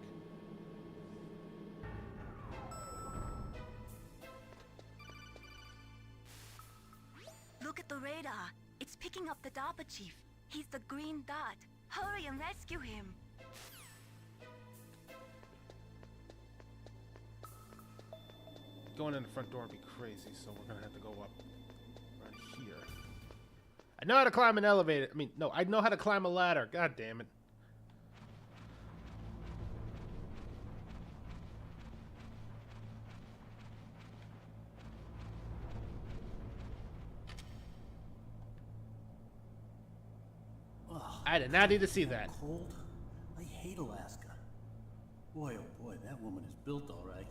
Look at the radar. It's picking up the DARPA chief. He's the green dot. Hurry and rescue him. Going in the front door would be crazy, so we're gonna have to go up right here. I know how to climb an elevator. I mean, no, I know how to climb a ladder. God damn it. I did not need to see that. Cold? I hate Alaska. Boy, oh boy, that woman is built all right.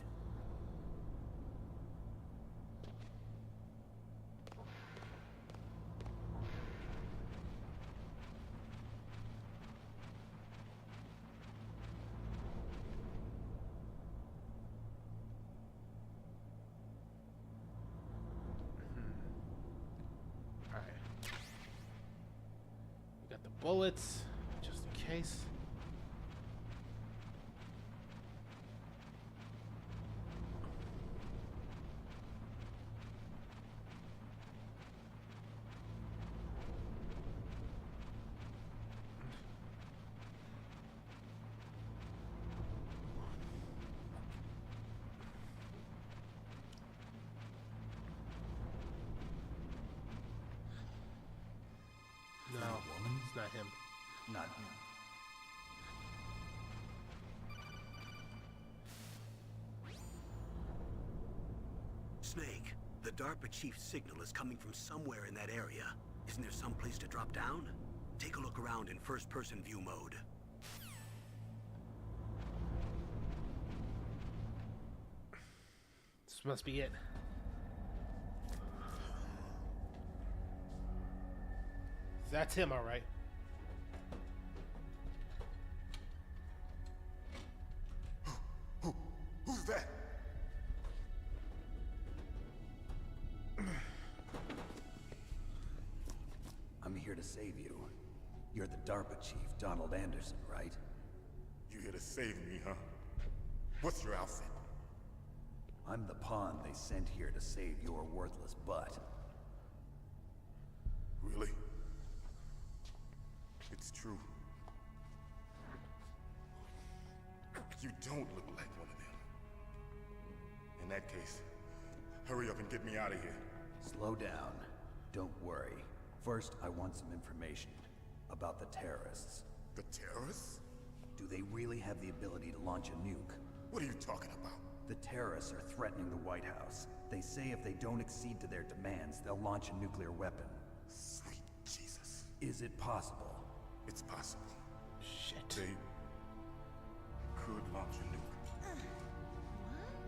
Bullets, just in case. It's not him. Not him. Snake, the DARPA chief's signal is coming from somewhere in that area. Isn't there some place to drop down? Take a look around in first-person view mode. This must be it. That's him, all right. Who's that? I'm here to save you. You're the DARPA chief, Donald Anderson, right? You here to save me, huh? What's your outfit? I'm the pawn they sent here to save your worthless butt. Really? It's true. You don't look like one of them. In that case, hurry up and get me out of here. Slow down. Don't worry. First, I want some information about the terrorists. The terrorists? Do they really have the ability to launch a nuke? What are you talking about? The terrorists are threatening the White House. They say if they don't accede to their demands, they'll launch a nuclear weapon. Sweet Jesus. Is it possible? It's possible. Shit. They could launch a nuke.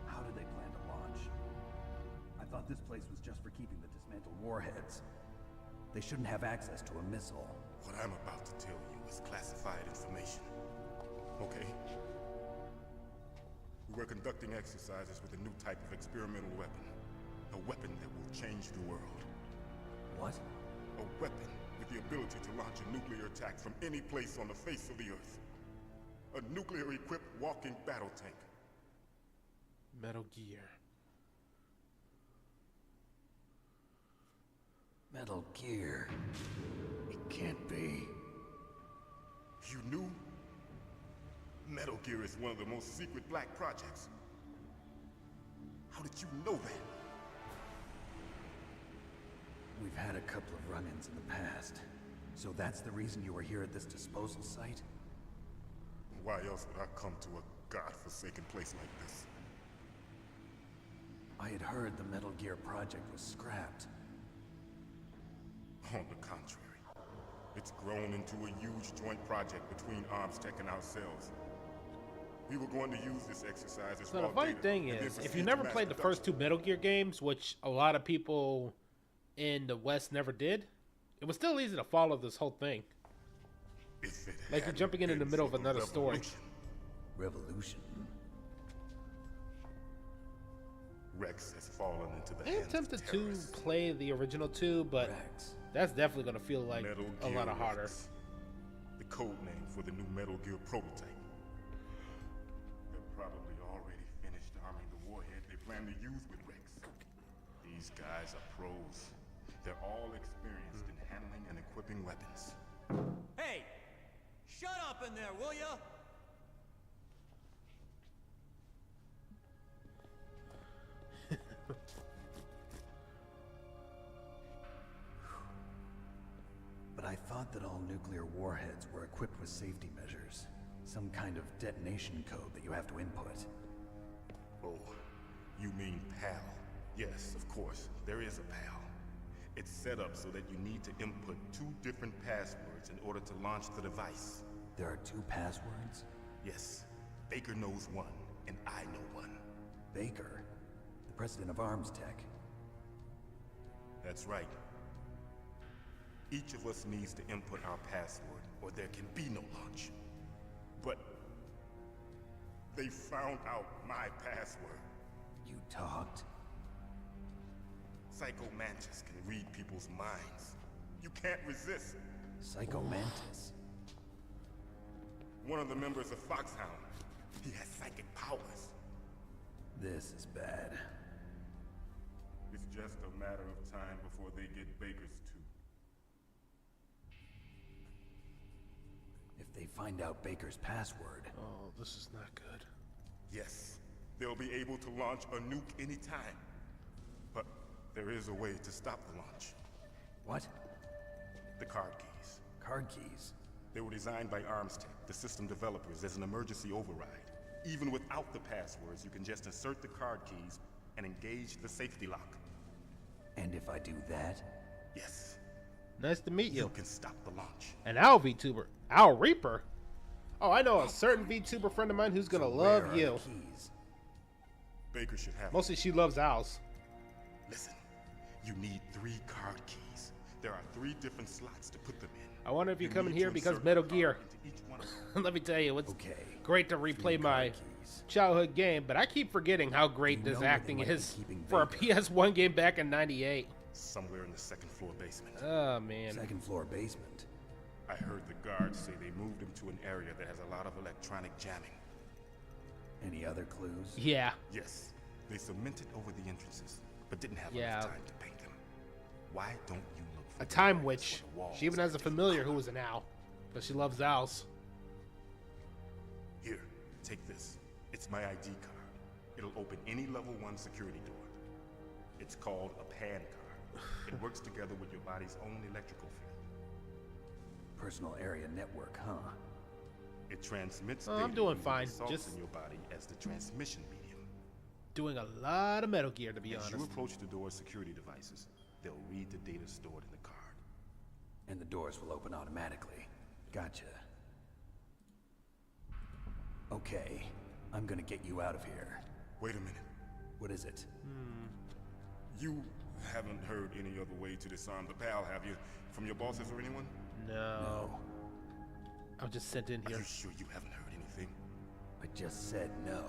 How do they plan to launch? I thought this place was just for keeping the dismantled warheads. They shouldn't have access to a missile. What I'm about to tell you is classified information. Okay? We were conducting exercises with a new type of experimental weapon. A weapon that will change the world. What? A weapon with the ability to launch a nuclear attack from any place on the face of the Earth. A nuclear-equipped walking battle tank. Metal Gear. Metal Gear. It can't be. You knew? Metal Gear is one of the most secret black projects. How did you know that? We've had a couple of run-ins in the past. So that's the reason you were here at this disposal site? Why else would I come to a godforsaken place like this? I had heard the Metal Gear project was scrapped. On the contrary. It's grown into a huge joint project between ArmsTech and ourselves. We were going to use this exercise as So the funny thing is, if you never played the first two Metal Gear games, which a lot of people in the West never did, it was still easy to follow this whole thing. Like you're jumping in the middle of another story. Revolution. Rex has fallen into the I am hands tempted of to terrorists. play the original two, but Rex. that's definitely going to feel like Metal a Gear lot of harder. Rex, the code name for the new Metal Gear prototype. They're probably already finished arming the warhead they plan to use with Rex. These guys are pros. They're all experienced in handling and equipping weapons. Hey! Shut up in there, will ya? But I thought that all nuclear warheads were equipped with safety measures. Some kind of detonation code that you have to input. Oh, you mean PAL? Yes, of course, there is a PAL. It's set up so that you need to input 2 different passwords in order to launch the device. There are 2 passwords? Yes, Baker knows one, and I know one. Baker? The president of ArmsTech? That's right. Each of us needs to input our password, or there can be no launch. But they found out my password. You talked? Psycho Mantis can read people's minds. You can't resist. Psycho Mantis? One of the members of Foxhound. He has psychic powers. This is bad. It's just a matter of time before they get Baker's too. If they find out Baker's password... Oh, this is not good. Yes, they'll be able to launch a nuke anytime. There is a way to stop the launch. What? The card keys. Card keys? They were designed by Armstech, the system developers, as an emergency override. Even without the passwords, you can just insert the card keys and engage the safety lock. And if I do that? Yes. Nice to meet you. You can stop the launch. An Owl VTuber. Owl Reaper? Oh, I know a certain VTuber friend of mine who's gonna love you. Baker should have. Mostly she loves owls. Listen, you need 3 card keys. There are 3 different slots to put them in. I wonder if you come in here because Metal Gear. Let me tell you, it's great to replay my childhood game, but I keep forgetting how great this acting is for a PS1 game back in '98. Somewhere in the 2nd floor basement. Oh, man. 2nd floor basement? I heard the guards say they moved him to an area that has a lot of electronic jamming. Any other clues? Yeah. Yes. They cemented over the entrances, but didn't have enough time to paint them. Why don't you look for a time witch? She even has a familiar who was an owl, but she loves owls. Here, take this. It's my ID card. It'll open any level 1 security door. It's called a PAN card. It works together with your body's own electrical field. Personal area network, huh? It transmits I'm doing fine. Just in your body as the transmission medium. Doing a lot of Metal Gear, to be honest. As you approach the door's security devices, they'll read the data stored in the card. And the doors will open automatically. Gotcha. Okay, I'm gonna get you out of here. Wait a minute. What is it? You haven't heard any other way to disarm the PAL, have you? From your bosses or anyone? No. I'm just sent in here. Are you sure you haven't heard anything? I just said no.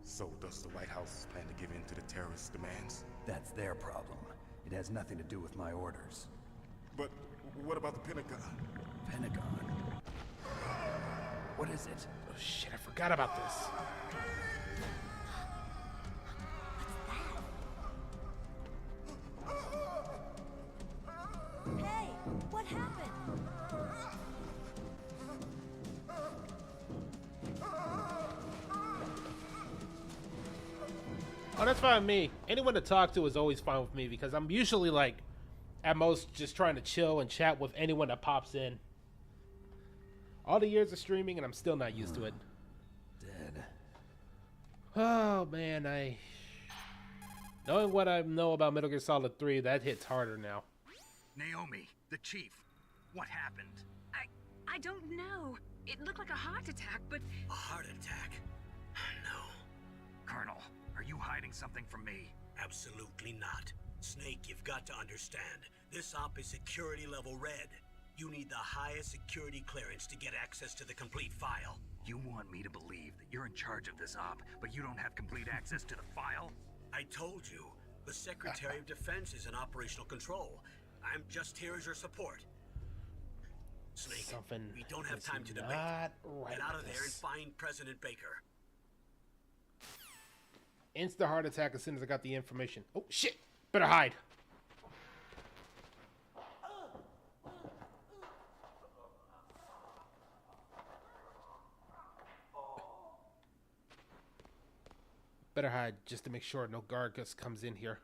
So does the White House plan to give in to the terrorists' demands? That's their problem. It has nothing to do with my orders. But what about the Pentagon? Pentagon? What is it? Oh shit, I forgot about this. Hey, what happened? Oh, that's fine with me. Anyone to talk to is always fine with me because I'm usually like, at most, just trying to chill and chat with anyone that pops in. All the years of streaming and I'm still not used to it. Dead. Oh man, knowing what I know about Metal Gear Solid 3, that hits harder now. Naomi, the chief. What happened? I don't know. It looked like a heart attack, but... A heart attack? No. Colonel, are you hiding something from me? Absolutely not. Snake, you've got to understand. This op is security level red. You need the highest security clearance to get access to the complete file. You want me to believe that you're in charge of this op, but you don't have complete access to the file? I told you. The Secretary of Defense is in operational control. I'm just here as your support. Snake, we don't have time to debate. Get out of there and find President Baker. Insta heart attack as soon as I got the information. Oh shit! Better hide. Better hide just to make sure no Gargus comes in here.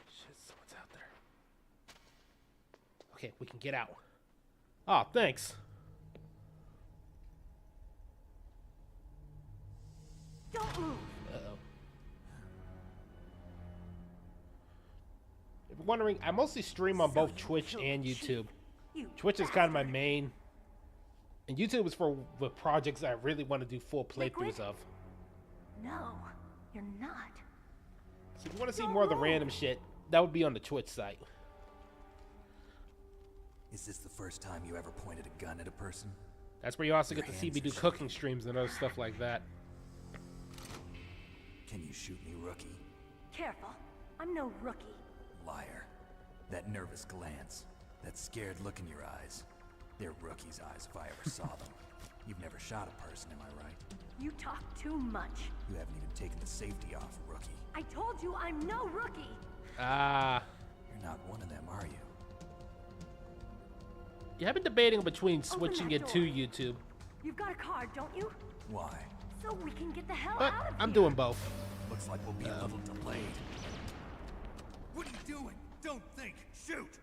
Shit, someone's out there. Okay, we can get out. Oh, thanks. Don't move. Uh-oh. If you're wondering, I mostly stream on both Twitch and YouTube. Twitch is kind of my main, and YouTube is for the projects I really want to do full playthroughs of. No, you're not. So if you want to see more of the random shit, that would be on the Twitch site. Is this the first time you ever pointed a gun at a person? That's where you also get to see me do cooking streams and other stuff like that. Can you shoot me, rookie? Careful. I'm no rookie. Liar. That nervous glance. That scared look in your eyes. They're rookies' eyes if I ever saw them. You've never shot a person, am I right? You talk too much. You haven't even taken the safety off, rookie. I told you I'm no rookie. Ah. You're not one of them, are you? Yeah, I've been debating between switching it to YouTube. You've got a card, don't you? Why? So we can get the hell But out of I'm here. doing both. Looks like we'll be a little delayed. What are you doing? Don't think. Shoot!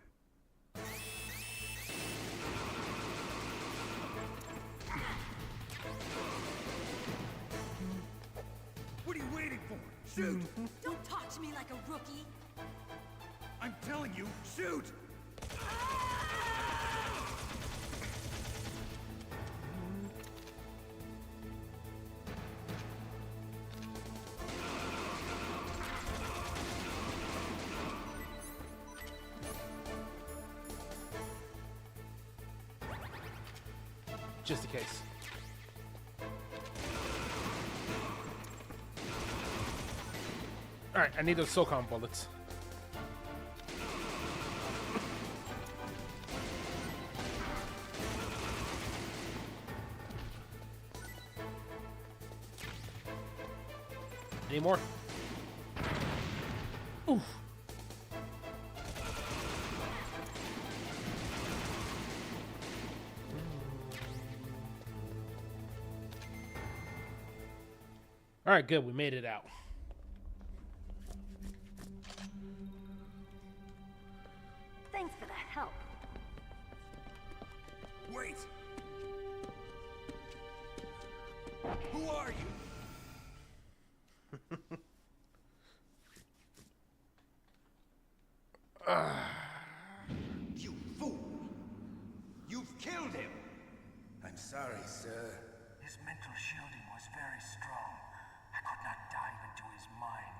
What are you waiting for? Shoot! Don't talk to me like a rookie. I'm telling you, shoot! Just in case. Alright, I need those SOCOM bullets. Any more? Oof. All right, good. We made it out. Thanks for the help. Wait! Who are you? You fool! You've killed him! I'm sorry, sir. His mental shielding was very strong. I could not dive into his mind.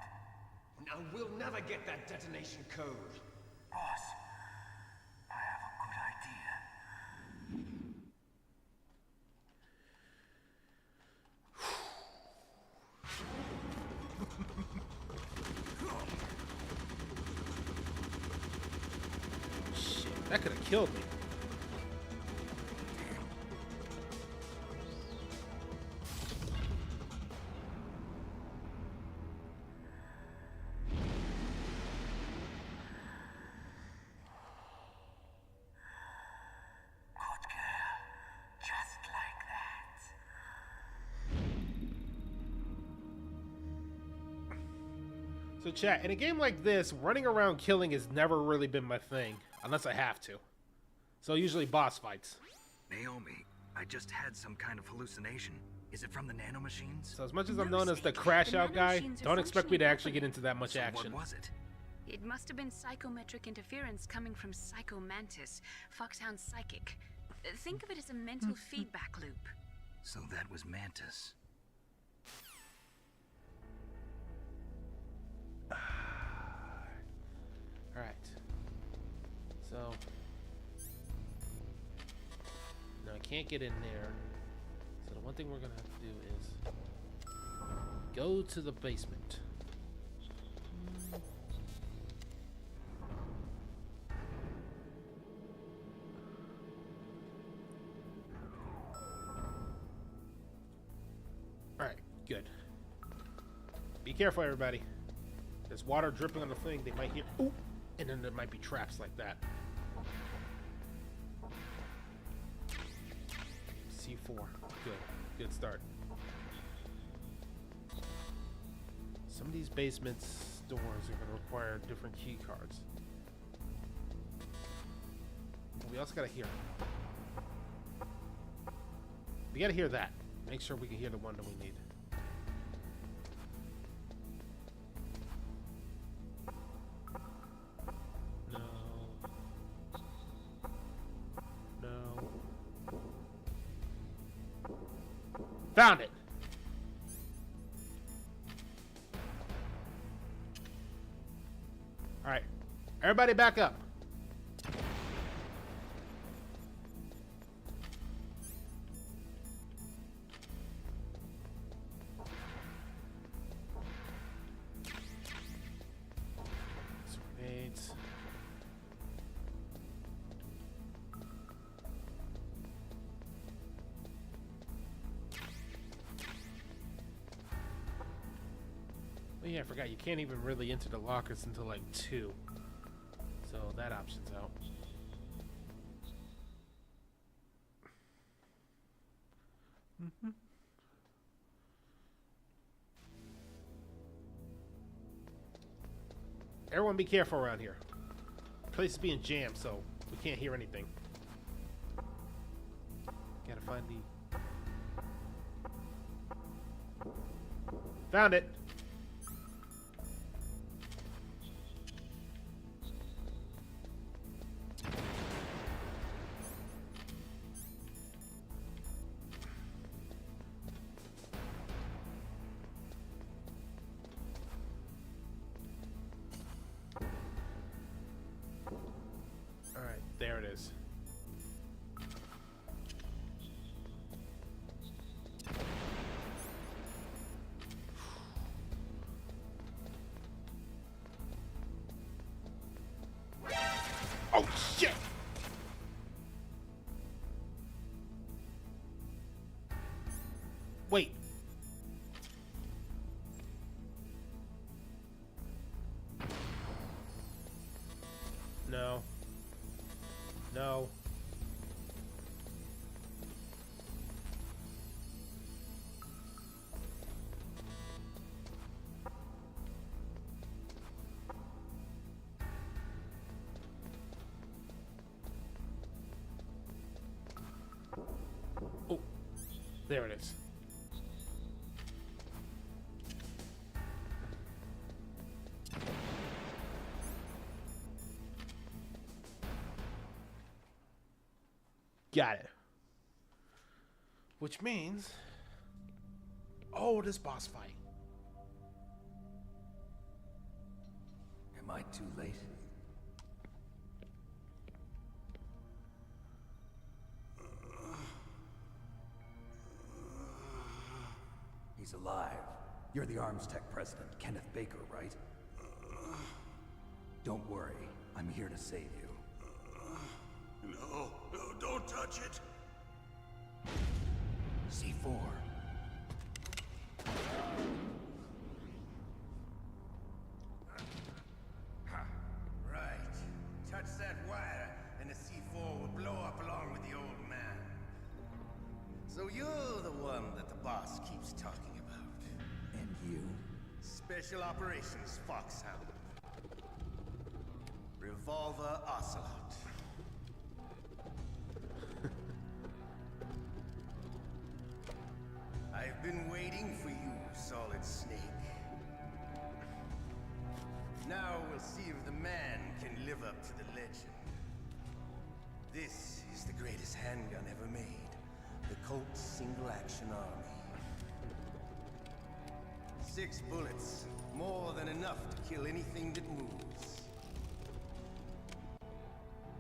Now we'll never get that detonation code. Boss, I have a good idea. Shit, that could have killed me. Good girl. Just like that. So chat, in a game like this, running around killing has never really been my thing, unless I have to. So usually boss fights. Naomi, I just had some kind of hallucination. Is it from the nanomachines? So as much as I'm known as the crash out guy, don't expect me to actually get into that much action. What was it? It must have been psychometric interference coming from Psycho Mantis, Foxhound Psychic. Think of it as a mental feedback loop. So that was Mantis. Alright. So... no, I can't get in there. So the one thing we're gonna have to do is... go to the basement. Alright, good. Be careful, everybody. There's water dripping on the thing. They might hear... ooh, and then there might be traps like that. C4. Good. Good start. Some of these basements doors are going to require different key cards. We also got to hear. We got to hear that. Make sure we can hear the one that we need. Found it. All right, everybody back up. Grenades. Oh yeah, I forgot you can't even really enter the lockers until like 2. So that option's out. Everyone be careful around here. The place is being jammed, so we can't hear anything. Gotta find the... Found it! Alright, there it is. Oh shit! Wait. No. No. Oh, there it is. Got it. Which means... Oh, this boss fight. Am I too late? He's alive. You're the Arms Tech president, Kenneth Baker, right? Don't worry. I'm here to save you. No, don't touch it. C4. Right. Touch that wire, and the C4 will blow up along with the old man. So you're the one that the boss keeps talking about. And you? Special Operations Foxhound. Revolver Ocelot. I've been waiting for you, Solid Snake. Now we'll see if the man can live up to the legend. This is the greatest handgun ever made. The Colt Single Action Army. 6 bullets, more than enough to kill anything that moves.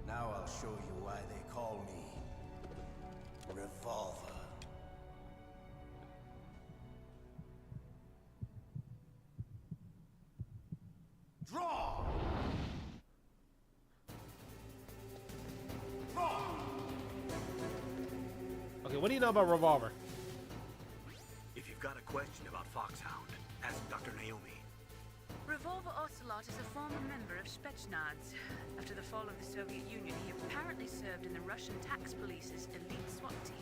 Now I'll show you why they call me Revolver. Draw! Draw! Okay, what do you know about Revolver? If you've got a question about Foxhound, ask Dr. Naomi. Revolver Ocelot is a former member of Spetsnaz. After the fall of the Soviet Union, he apparently served in the Russian tax police's elite SWAT team.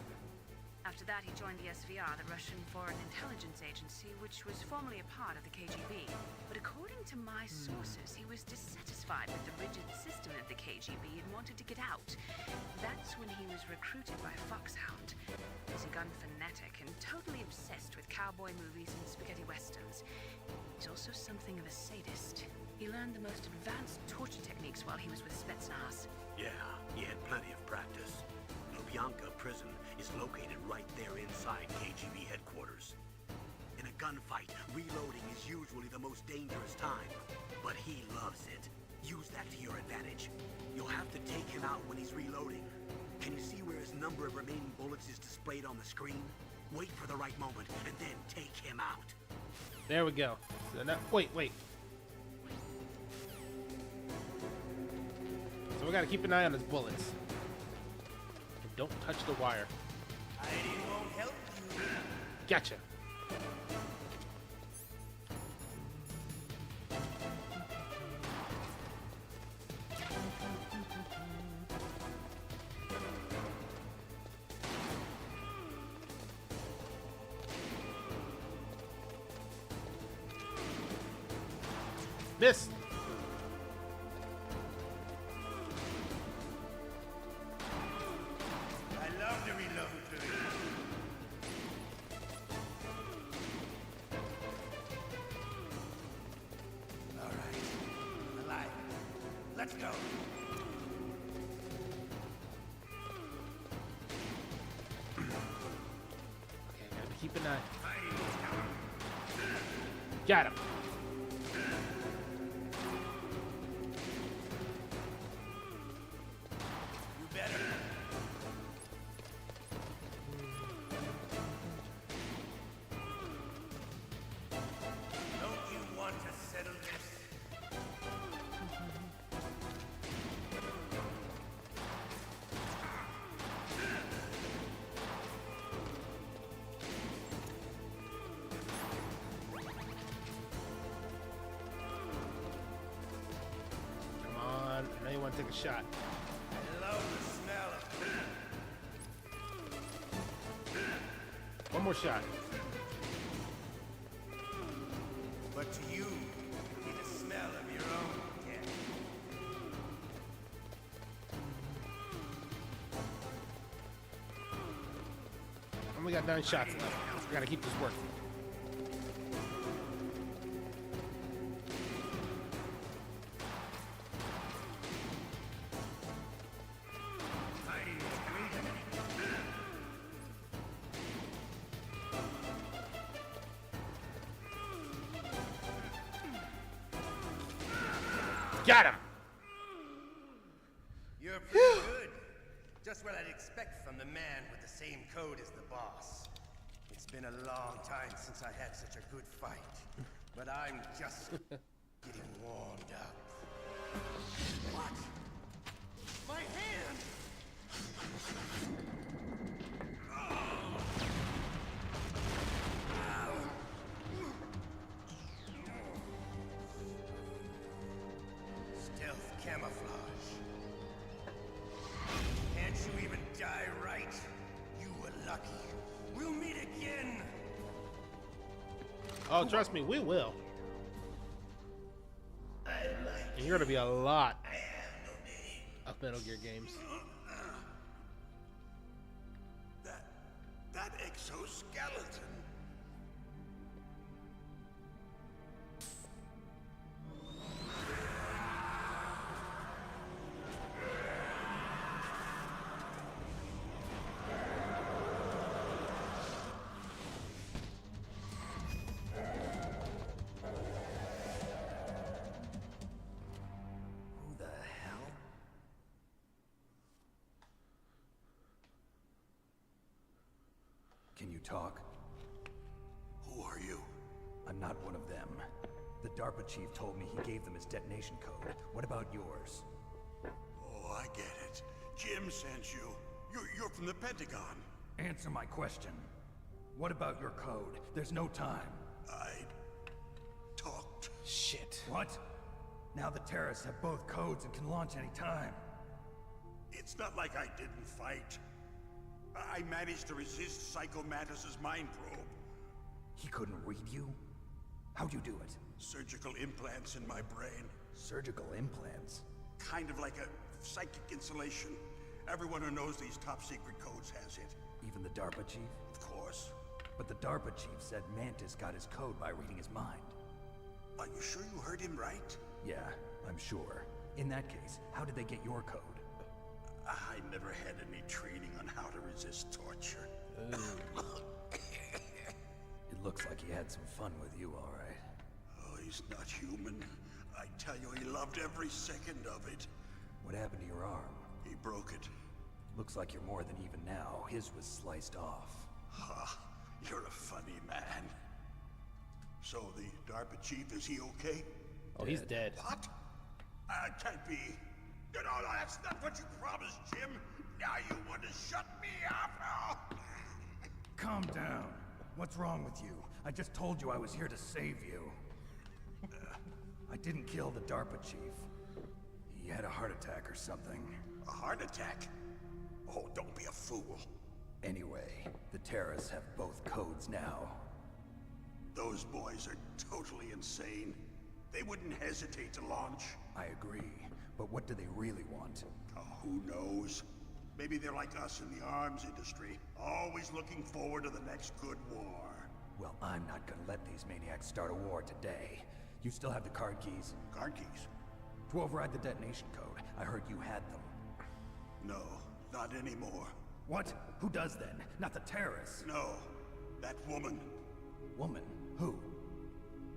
After that, he joined the SVR, the Russian Foreign Intelligence Agency, which was formerly a part of the KGB. But according to my sources, he was dissatisfied with the rigid system of the KGB and wanted to get out. That's when he was recruited by Foxhound. He's a gun fanatic and totally obsessed with cowboy movies and spaghetti westerns. He's also something of a sadist. He learned the most advanced torture techniques while he was with Spetsnaz. Yeah, he had plenty of practice. Lubyanka prison is located right there inside KGB headquarters. In a gunfight, reloading is usually the most dangerous time, but he loves it. Use that to your advantage. You'll have to take him out when he's reloading. Can you see where his number of remaining bullets is displayed on the screen? Wait for the right moment, and then take him out. There we go. So now, wait. So we gotta keep an eye on his bullets. And don't touch the wire. Hiding won't help you. Gotcha. Miss. I love to reload through it. All right. Alive. Let's go. Okay, gotta keep an eye. Got him. You better. Don't you want to settle this? Come on. I know you want to take a shot. I love the smell of One more shot. But to you, it'll be the smell of your own death. Only got 9 shots left. We gotta keep this working. Got him! You're pretty good. Just what I'd expect from the man with the same code as the boss. It's been a long time since I had such a good fight. But I'm just getting warmed up. What? My hand! Stealth camouflage. Can't you even die right? You were lucky. We'll meet again. Oh, trust me, we will. And you're gonna be a lot of Metal Gear games. That exoskeleton. Who the hell? Can you talk? Who are you? I'm not one of them. The DARPA chief told me he gave them his detonation code. What about yours? Oh, I get it. Jim sent you. You're from the Pentagon. Answer my question. What about your code? There's no time. I talked. Shit. What? Now the terrorists have both codes and can launch any time. It's not like I didn't fight. I managed to resist Psycho Mantis's mind probe. He couldn't read you? How'd you do it? Surgical implants in my brain. Surgical implants? Kind of like a psychic insulation. Everyone who knows these top secret codes has it. Even the DARPA chief? Of course. But the DARPA chief said Mantis got his code by reading his mind. Are you sure you heard him right? Yeah, I'm sure. In that case, how did they get your code? I never had any training on how to resist torture. It looks like he had some fun with you, all right. Oh, he's not human. I tell you, he loved every second of it. What happened to your arm? He broke it. Looks like you're more than even now. His was sliced off. Ha, you're a funny man. So the DARPA chief, is he okay? Oh, he's dead. What? Can't be. No, that's not what you promised, Jim. Now you want to shut me up? Oh. Calm down. What's wrong with you? I just told you I was here to save you. I didn't kill the DARPA chief. He had a heart attack or something. A heart attack? Oh, don't be a fool. Anyway, the terrorists have both codes now. Those boys are totally insane. They wouldn't hesitate to launch. I agree, but what do they really want? Oh, who knows? Maybe they're like us in the arms industry, always looking forward to the next good war. Well, I'm not gonna let these maniacs start a war today. You still have the card keys? Card keys? To override the detonation code. I heard you had them. No, not anymore. What? Who does then? Not the terrorists? No, that woman. Woman? Who?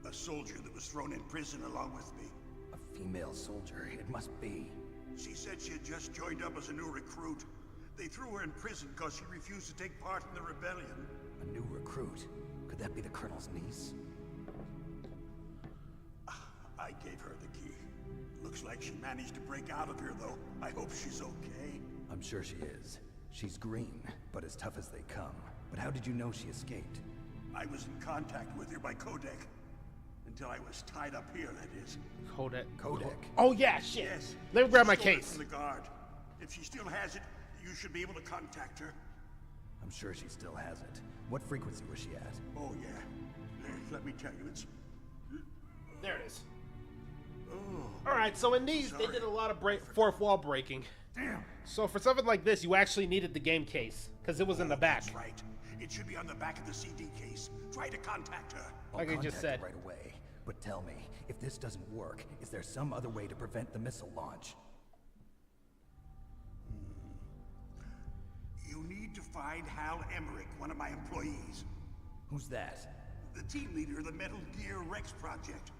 A soldier that was thrown in prison along with me. A female soldier, it must be. She said she had just joined up as a new recruit. They threw her in prison because she refused to take part in the rebellion. A new recruit? Could that be the Colonel's niece? I gave her the key. Looks like she managed to break out of here, though. I hope she's okay. I'm sure she is. She's green, but as tough as they come. But how did you know she escaped? I was in contact with her by codec. Until I was tied up here, that is. Codec. Codec? Oh yeah, shit. Yes. Let me grab my She stole it case. from the guard. If she still has it, you should be able to contact her. I'm sure she still has it. What frequency was she at? Oh, yeah. Let me tell you, it's... There it is. Oh. Alright, so in these, they did a lot of fourth wall breaking. Damn. So for something like this, you actually needed the game case, because it was in the back. That's right. It should be on the back of the CD case. Try to contact her. Like I just said. Right away. But tell me, if this doesn't work, is there some other way to prevent the missile launch? You need to find Hal Emmerich, one of my employees. Who's that? The team leader of the Metal Gear Rex project.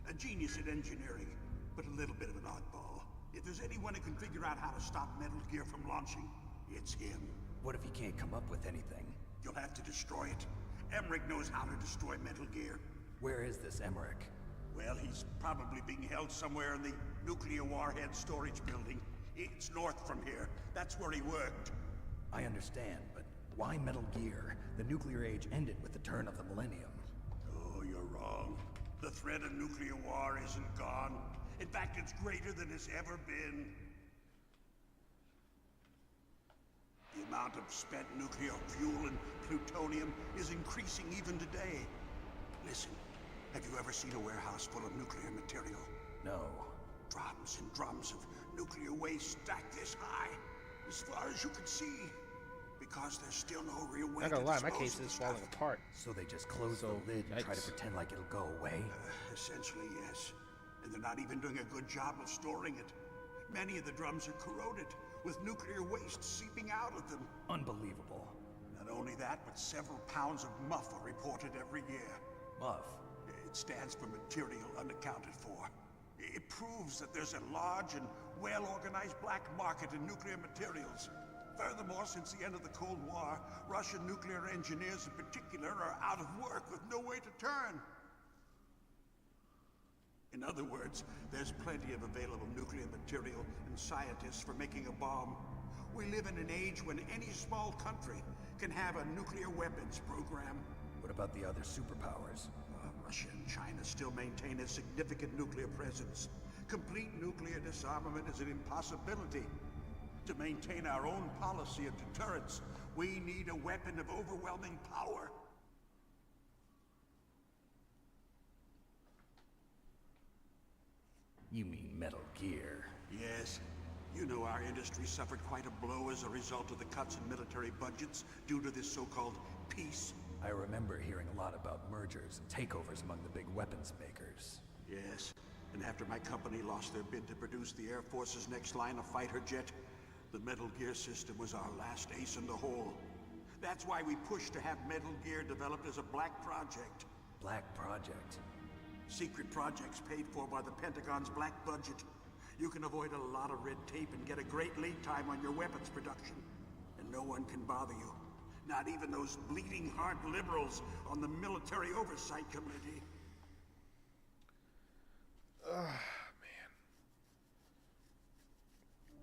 A genius at engineering, but a little bit of an oddball. If there's anyone who can figure out how to stop Metal Gear from launching, it's him. What if he can't come up with anything? You'll have to destroy it. Emmerich knows how to destroy Metal Gear. Where is this Emmerich? Well, he's probably being held somewhere in the nuclear warhead storage building. It's north from here. That's where he worked. I understand, but why Metal Gear? The nuclear age ended with the turn of the millennium. Oh, you're wrong. The threat of nuclear war isn't gone. In fact, it's greater than it's ever been. The amount of spent nuclear fuel and plutonium is increasing even today. Listen, have you ever seen a warehouse full of nuclear material? No. Drums and drums of nuclear waste stacked this high, as far as you can see. Because there's still no real way Not gonna to lie, my dispose case of the is stuff. falling apart. So they just close the lid and try to pretend like it'll go away? Essentially, yes. And they're not even doing a good job of storing it. Many of the drums are corroded, with nuclear waste seeping out of them. Unbelievable. Not only that, but several pounds of muff are reported every year. Muff? It stands for material unaccounted for. It proves that there's a large and well-organized black market in nuclear materials. Furthermore, since the end of the Cold War, Russian nuclear engineers in particular are out of work with no way to turn. In other words, there's plenty of available nuclear material and scientists for making a bomb. We live in an age when any small country can have a nuclear weapons program. What about the other superpowers? Russia and China still maintain a significant nuclear presence. Complete nuclear disarmament is an impossibility. To maintain our own policy of deterrence, we need a weapon of overwhelming power. You mean Metal Gear? Yes. You know our industry suffered quite a blow as a result of the cuts in military budgets due to this so-called peace. I remember hearing a lot about mergers and takeovers among the big weapons makers. Yes. And after my company lost their bid to produce the Air Force's next line of fighter jet, the Metal Gear system was our last ace in the hole. That's why we pushed to have Metal Gear developed as a black project. Black project? Secret projects paid for by the Pentagon's black budget. You can avoid a lot of red tape and get a great lead time on your weapons production. And no one can bother you. Not even those bleeding heart liberals on the Military Oversight Committee. Ugh, man.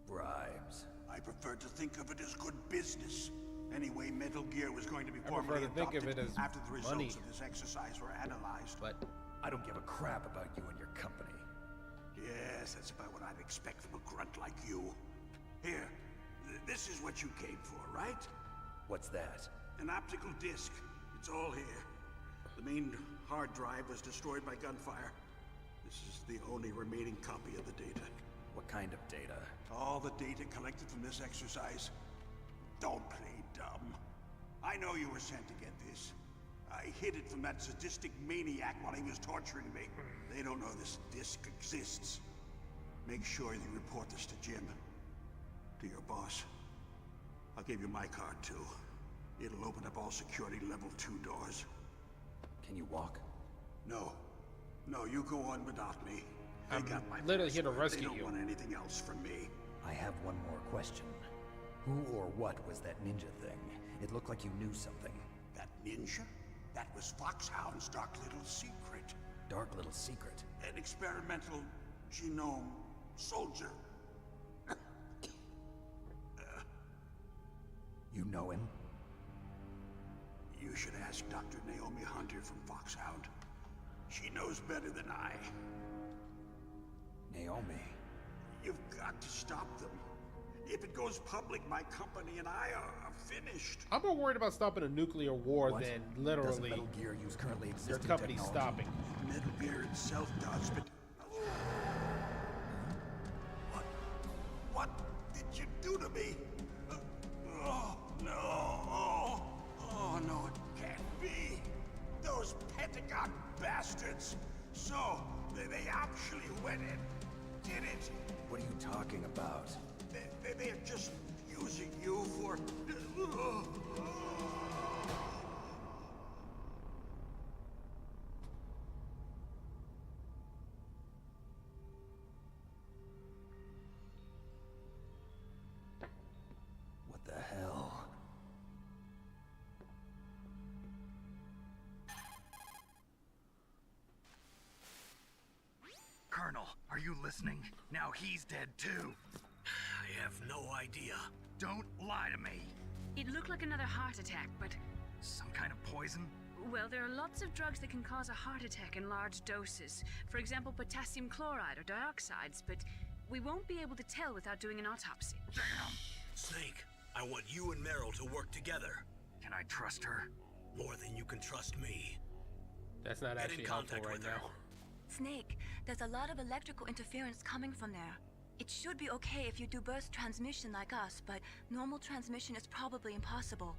Bribes. I prefer to think of it as good business. Anyway, Metal Gear was going to be I prefer formally to think of adopted it as after the results money. of this exercise were analyzed. But I don't give a crap about you and your company. Yes, that's about what I'd expect from a grunt like you. Here, this is what you came for, right? What's that? An optical disc. It's all here. The main hard drive was destroyed by gunfire. The This is the only remaining copy of the data. What kind of data? All the data collected from this exercise. Don't play dumb. I know you were sent to get this. I hid it from that sadistic maniac while he was torturing me. They don't know this disc exists. Make sure you report this to Jim. To your boss. I'll give you my card too. It'll open up all security level 2 doors. Can you walk? No. No, you go on without me. They I'm got my literally here to password. rescue They you. don't want anything else from me. I have one more question. Who or what was that ninja thing? It looked like you knew something. That ninja? That was Foxhound's dark little secret. Dark little secret? An experimental genome soldier. You know him? You should ask Dr. Naomi Hunter from Foxhound. She knows better than I. Naomi? You've got to stop them. If it goes public, my company and I are finished. I'm more worried about stopping a nuclear war What? than Doesn't literally Metal Gear use currently your existing company technology? stopping. Metal Gear itself does, but... What did you do to me? Oh, no. Oh, no, it can't be. Those Pentagon bastards. So, they actually went and did it. What are you talking about? They're just using you for... What the hell? Colonel, are you listening? Now he's dead too. I have no idea. Don't lie to me. It looked like another heart attack, but... Some kind of poison? Well, there are lots of drugs that can cause a heart attack in large doses. For example, potassium chloride or dioxides, but we won't be able to tell without doing an autopsy. Damn. Snake, I want you and Meryl to work together. Can I trust her? More than you can trust me. That's not Get in actually helpful contact right with her. now. Snake, there's a lot of electrical interference coming from there. It should be okay if you do burst transmission like us, but normal transmission is probably impossible.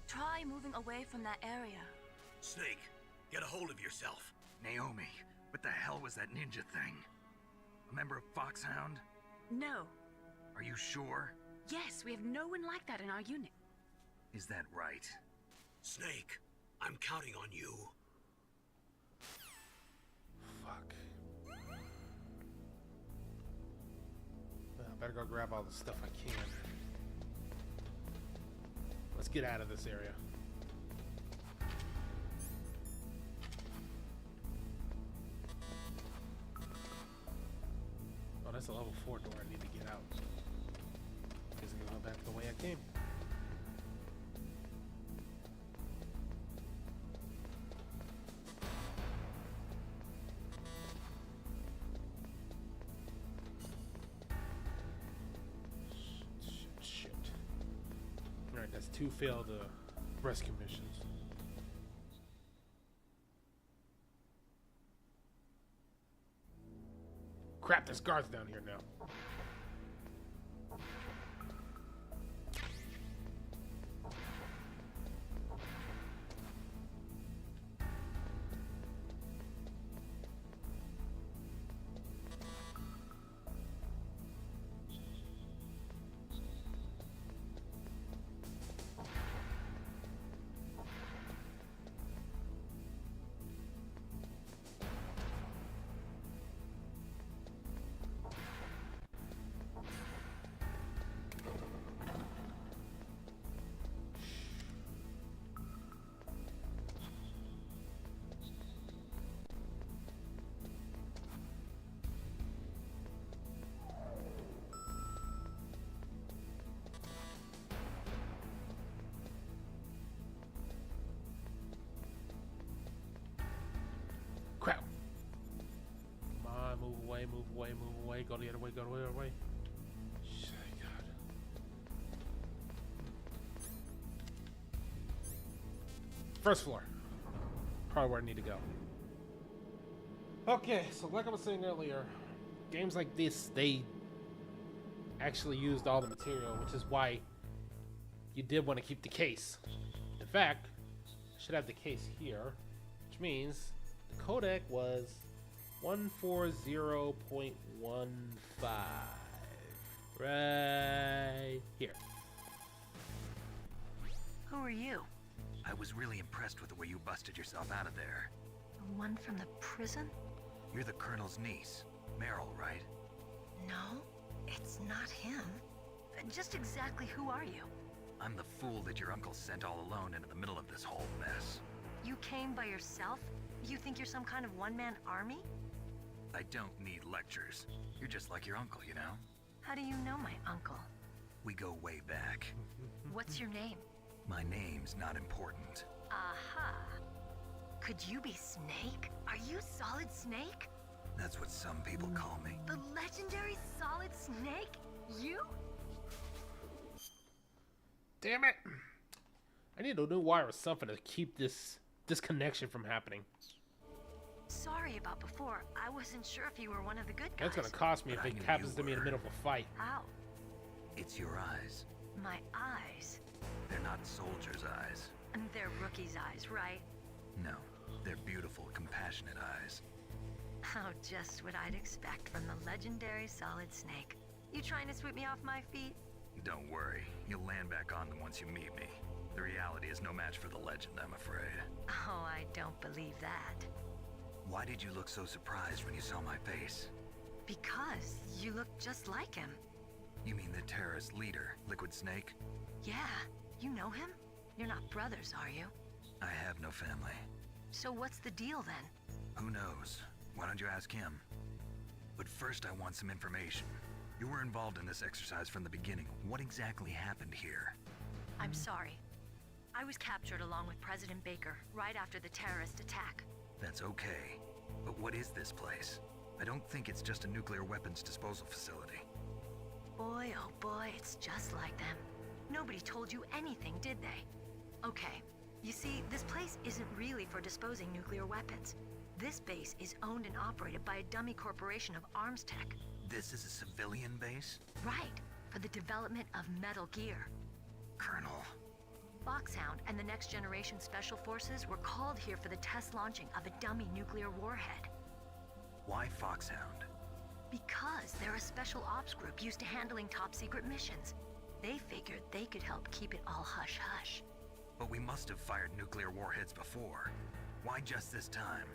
Try moving away from that area. Snake, get a hold of yourself. Naomi, what the hell was that ninja thing? A member of Foxhound? No. Are you sure? Yes, we have no one like that in our unit. Is that right? Snake, I'm counting on you. Fuck. Well, I better go grab all the stuff I can. Let's get out of this area. Oh, that's a level 4 door. I need to get out. Guess I'm gonna go back the way I came. Shit. Alright, that's 2 failed rescue missions. Crap, there's guards down here now. Crap. Come on, move away, move away, move away. Go the other way, go the other way. Shit, God. First floor. Probably where I need to go. Okay, so like I was saying earlier, games like this, they actually used all the material, which is why you did want to keep the case. In fact, I should have the case here, which means the codec was 140.15. Right here. Who are you? I was really impressed with the way you busted yourself out of there. The one from the prison? You're the Colonel's niece, Meryl, right? No, it's not him. Just exactly who are you? I'm the fool that your uncle sent all alone into the middle of this whole mess. You came by yourself? You think you're some kind of one-man army? I don't need lectures. You're just like your uncle, you know? How do you know my uncle? We go way back. What's your name? My name's not important. Aha. Could you be Snake? Are you Solid Snake? That's what some people call me. The legendary Solid Snake? You? Damn it! I need a new wire or something to keep this connection from happening. Sorry about before. I wasn't sure if you were one of the good guys. That's gonna cost me if it happens to me in the middle of a fight. How? It's your eyes. My eyes? They're not soldiers' eyes. And they're rookies' eyes, right? No, they're beautiful, compassionate eyes. Oh, just what I'd expect from the legendary Solid Snake. You trying to sweep me off my feet? Don't worry, you'll land back on them once you meet me. The reality is no match for the legend, I'm afraid. Oh, I don't believe that. Why did you look so surprised when you saw my face? Because you look just like him. You mean the terrorist leader, Liquid Snake? Yeah, you know him? You're not brothers, are you? I have no family. So what's the deal then? Who knows? Why don't you ask him? But first I want some information. You were involved in this exercise from the beginning. What exactly happened here? I'm sorry. I was captured along with President Baker right after the terrorist attack. That's okay. But what is this place? I don't think it's just a nuclear weapons disposal facility. Boy, oh boy, it's just like them. Nobody told you anything, did they? Okay, you see, this place isn't really for disposing nuclear weapons. This base is owned and operated by a dummy corporation of arms tech. This is a civilian base? Right, for the development of Metal Gear. Colonel. Foxhound and the Next Generation Special Forces were called here for the test launching of a dummy nuclear warhead. Why Foxhound? Because they're a special ops group used to handling top secret missions. They figured they could help keep it all hush-hush. But we must have fired nuclear warheads before. Why just this time?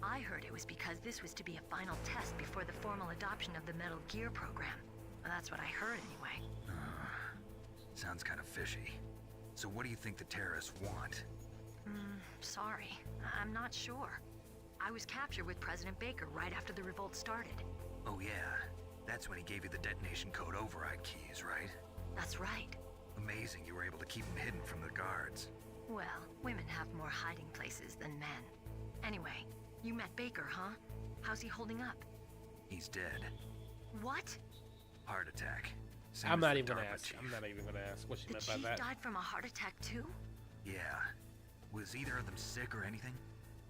I heard it was because this was to be a final test before the formal adoption of the Metal Gear program. That's what I heard anyway. Sounds kind of fishy. So what do you think the terrorists want? Sorry. I'm not sure. I was captured with President Baker right after the revolt started. Oh yeah, that's when he gave you the detonation code override keys, right? That's right. Amazing you were able to keep them hidden from the guards. Well, women have more hiding places than men. Anyway, you met Baker, huh? How's he holding up? He's dead. What? Heart attack. I'm not even gonna ask. I'm not even gonna ask what she meant by that. The chief died from a heart attack too? Yeah. Was either of them sick or anything?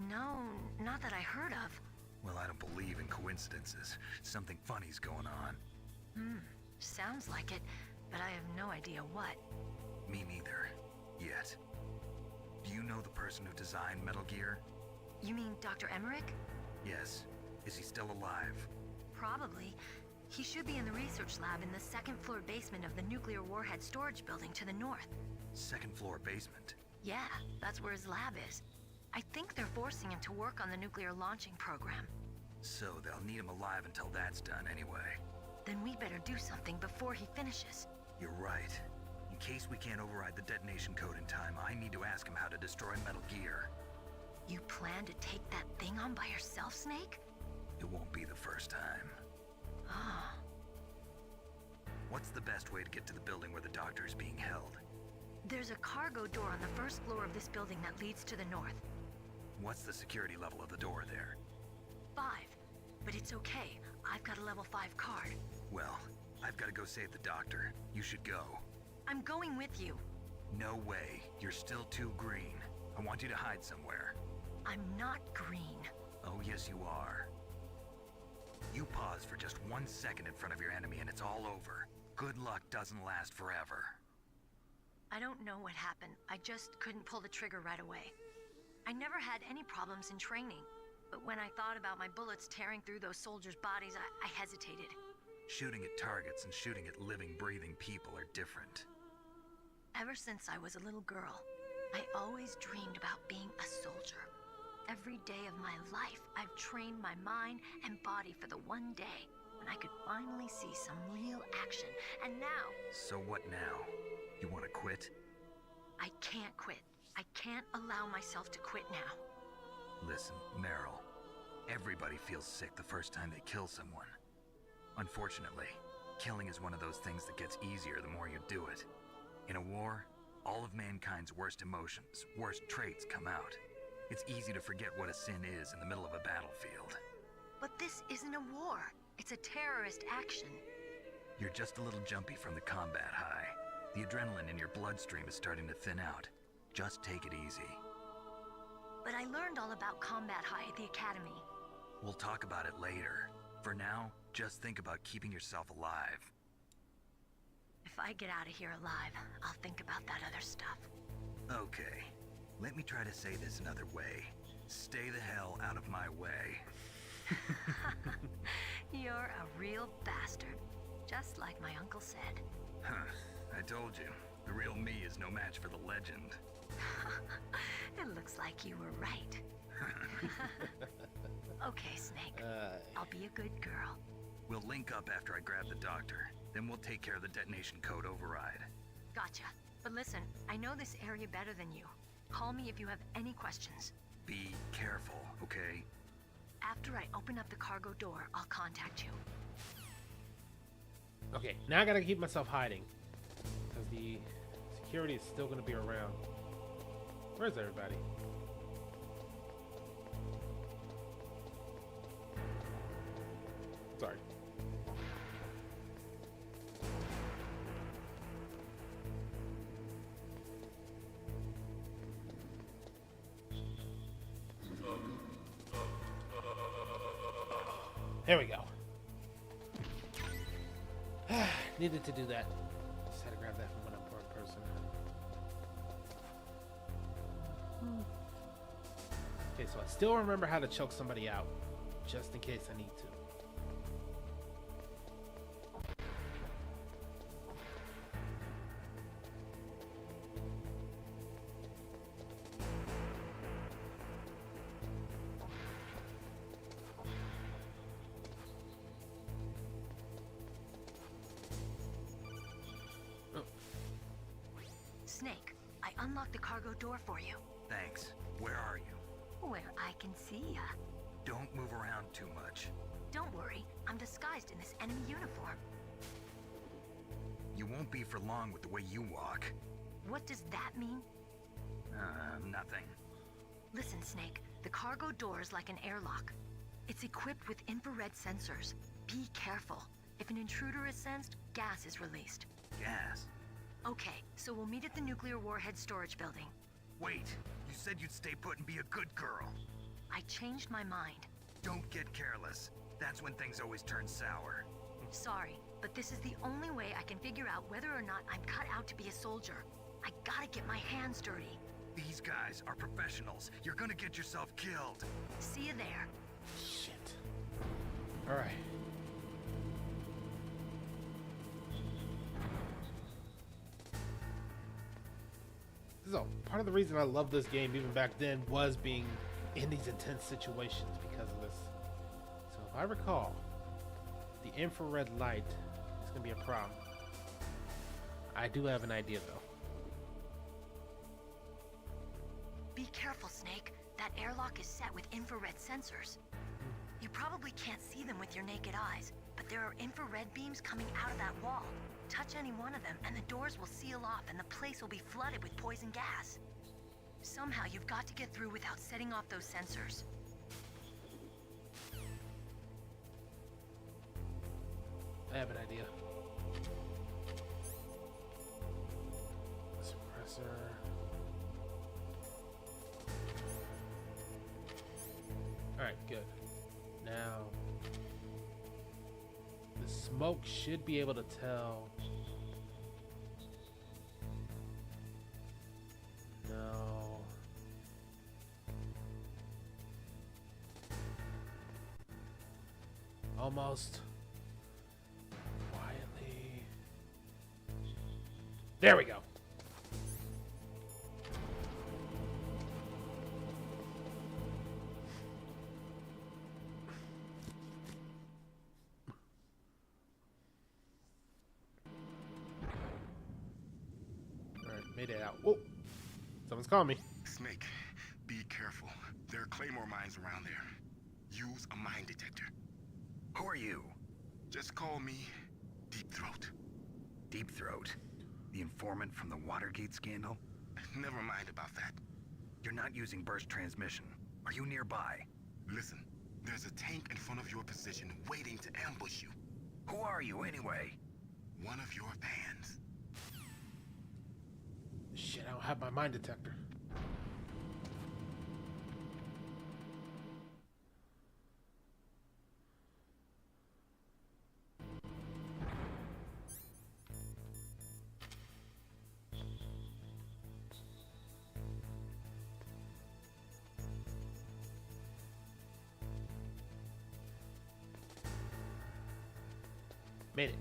No, not that I heard of. Well, I don't believe in coincidences. Something funny's going on. Sounds like it, but I have no idea what. Me neither. Yet. Do you know the person who designed Metal Gear? You mean Dr. Emmerich? Yes. Is he still alive? Probably. He should be in the research lab in the second floor basement of the nuclear warhead storage building to the north. Second floor basement? Yeah, that's where his lab is. I think they're forcing him to work on the nuclear launching program. So they'll need him alive until that's done anyway. Then we better do something before he finishes. You're right. In case we can't override the detonation code in time, I need to ask him how to destroy Metal Gear. You plan to take that thing on by yourself, Snake? It won't be the first time. Ah. What's the best way to get to the building where the doctor is being held? There's a cargo door on the first floor of this building that leads to the north. What's the security level of the door there? 5. But it's okay. I've got a level 5 card. Well, I've got to go save the doctor. You should go. I'm going with you. No way. You're still too green. I want you to hide somewhere. I'm not green. Oh, yes, you are. You pause for just 1 second in front of your enemy and it's all over. Good luck doesn't last forever. I don't know what happened. I just couldn't pull the trigger right away. I never had any problems in training, but when I thought about my bullets tearing through those soldiers' bodies, I hesitated. Shooting at targets and shooting at living, breathing people are different. Ever since I was a little girl, I always dreamed about being a soldier. Every day of my life, I've trained my mind and body for the one day when I could finally see some real action, and now... So what now? You want to quit? I can't quit. I can't allow myself to quit now. Listen, Meryl, everybody feels sick the first time they kill someone. Unfortunately, killing is one of those things that gets easier the more you do it. In a war, all of mankind's worst emotions, worst traits come out. It's easy to forget what a sin is in the middle of a battlefield. But this isn't a war. It's a terrorist action. You're just a little jumpy from the combat high. The adrenaline in your bloodstream is starting to thin out. Just take it easy. But I learned all about combat high at the academy. We'll talk about it later. For now, just think about keeping yourself alive. If I get out of here alive, I'll think about that other stuff. Okay. Let me try to say this another way. Stay the hell out of my way. You're a real bastard. Just like my uncle said. Huh. I told you. The real me is no match for the legend. It looks like you were right. Okay, Snake. I'll be a good girl. We'll link up after I grab the doctor. Then we'll take care of the detonation code override. Gotcha. But listen, I know this area better than you. Call me if you have any questions. Be careful, okay? After I open up the cargo door, I'll contact you. Okay, now I gotta keep myself hiding. Because the security is still gonna be around. Where's everybody? Sorry. There we go. Needed to do that. Just had to grab that from one important person. Okay, so I still remember how to choke somebody out, just in case I need to. Snake, I unlocked the cargo door for you. Thanks. Where are you? Where I can see ya. Don't move around too much. Don't worry, I'm disguised in this enemy uniform. You won't be for long with the way you walk. What does that mean? Nothing. Listen, Snake, the cargo door is like an airlock. It's equipped with infrared sensors. Be careful. If an intruder is sensed, gas is released. Gas? Okay, so we'll meet at the nuclear warhead storage building. Wait, you said you'd stay put and be a good girl. I changed my mind. Don't get careless. That's when things always turn sour. Sorry, but this is the only way I can figure out whether or not I'm cut out to be a soldier. I gotta get my hands dirty. These guys are professionals. You're gonna get yourself killed. See you there. Shit. Alright. So, part of the reason I love this game even back then was being in these intense situations because of this. So if I recall, the infrared light is going to be a problem. I do have an idea though. Be careful, Snake. That airlock is set with infrared sensors. You probably can't see them with your naked eyes, but there are infrared beams coming out of that wall. Touch any one of them and the doors will seal off and the place will be flooded with poison gas. Somehow you've got to get through without setting off those sensors. I have an idea. Suppressor. Alright, Alright, good. Now, the smoke should be able to tell. No. Almost. Quietly. There we go. Made it out. Whoa! Someone's calling me. Snake, be careful. There are claymore mines around there. Use a mine detector. Who are you? Just call me Deep Throat. Deep Throat? The informant from the Watergate scandal? Never mind about that. You're not using burst transmission. Are you nearby? Listen, there's a tank in front of your position waiting to ambush you. Who are you anyway? One of your fans. Shit, I don't have my mine detector. Made it.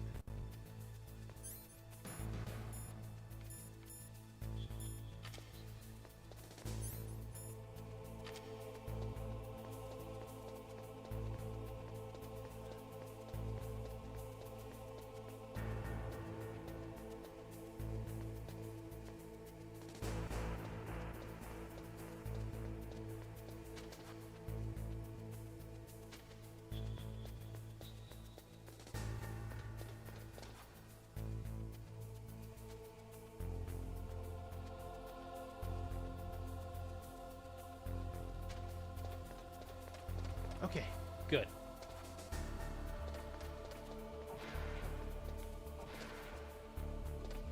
Okay, good.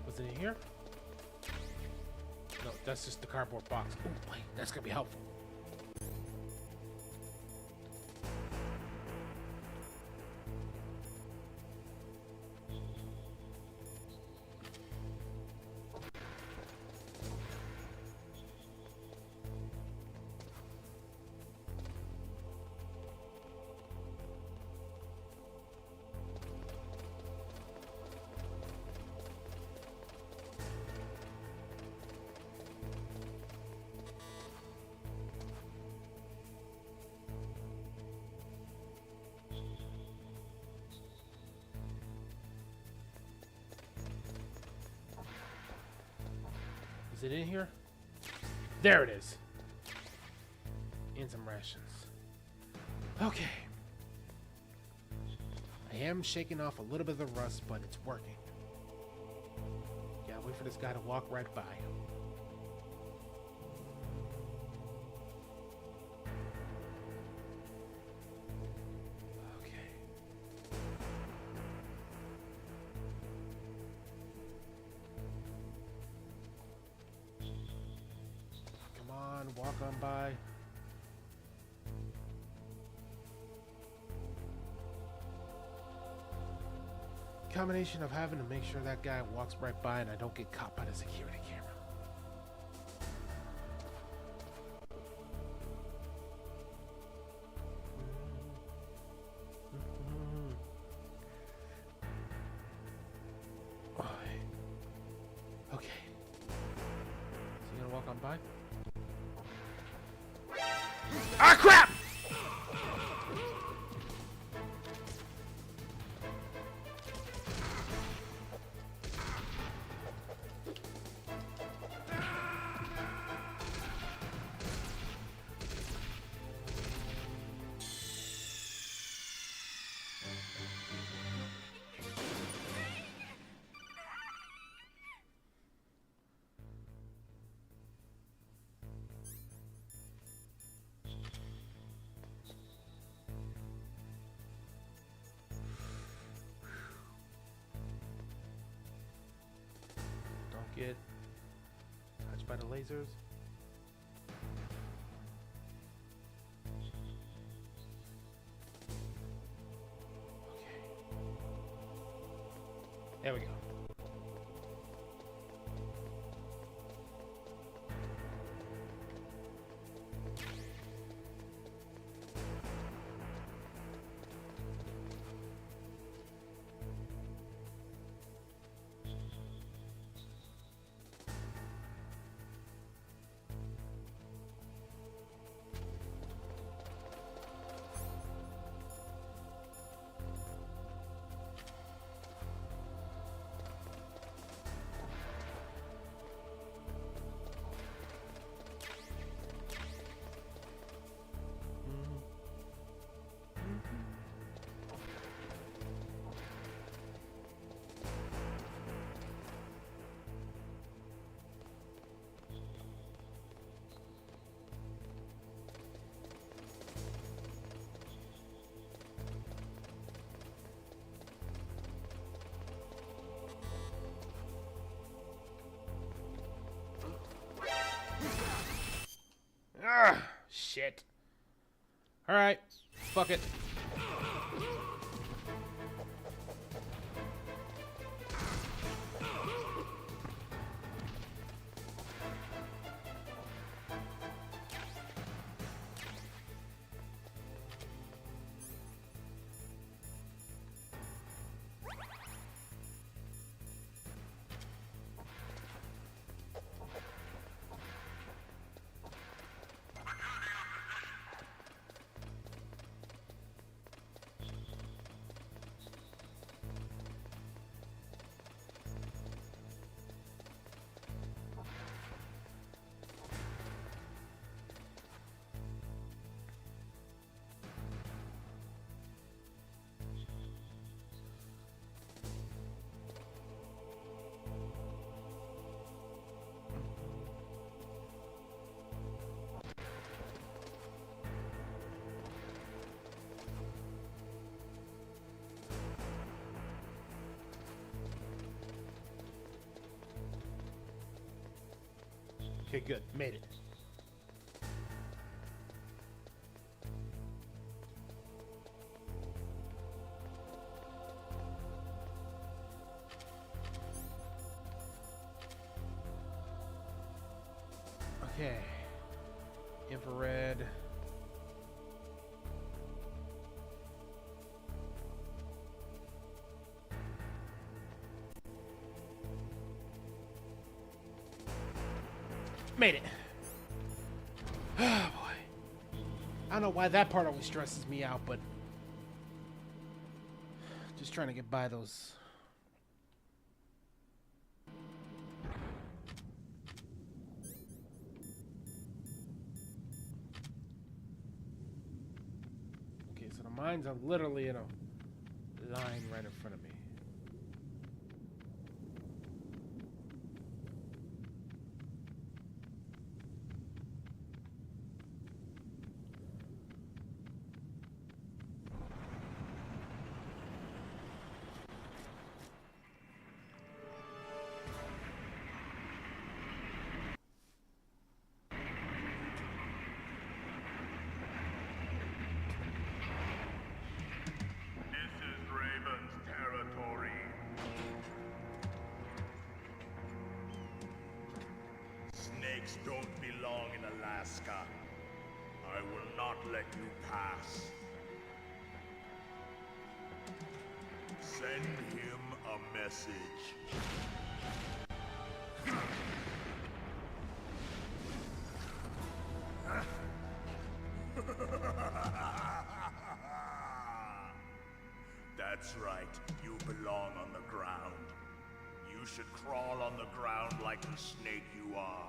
Was it in here? No, that's just the cardboard box. Oh, wait, that's gonna be helpful. Is it in here? There it is. And some rations. Okay. I am shaking off a little bit of the rust, but it's working. Gotta wait for this guy to walk right by. Walk on by. Combination of having to make sure that guy walks right by and I don't get caught by the security camera. Okay. Is he gonna walk on by? Ah, crap! Get touched by the lasers. There we go. Ah, shit. Alright, fuck it. Okay, good. Made it. Okay. Infrared. Made it. Oh, boy. I don't know why that part always stresses me out, but just trying to get by those. Okay, so the mines are literally in a line right in front of me. Snakes don't belong in Alaska. I will not let you pass. Send him a message. That's right, you belong on the ground. You should crawl on the ground like the snake you are.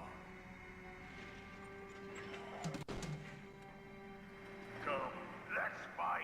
Come, let's fight.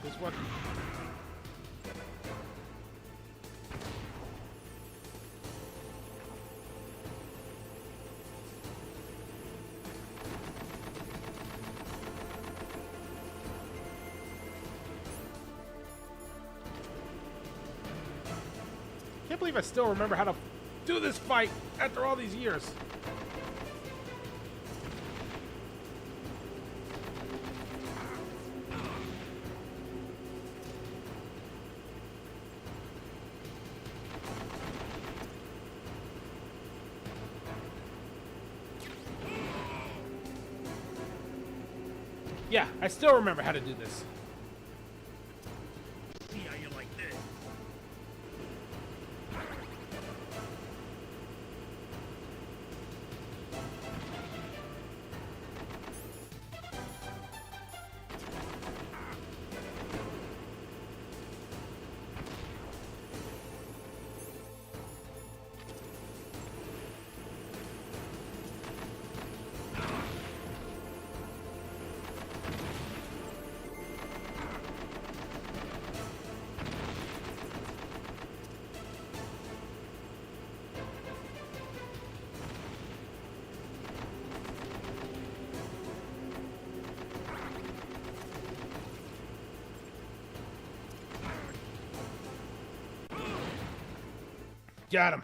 This one. believe I still remember how to do this fight after all these years. Yeah, I still remember how to do this. See how you like this? Got him.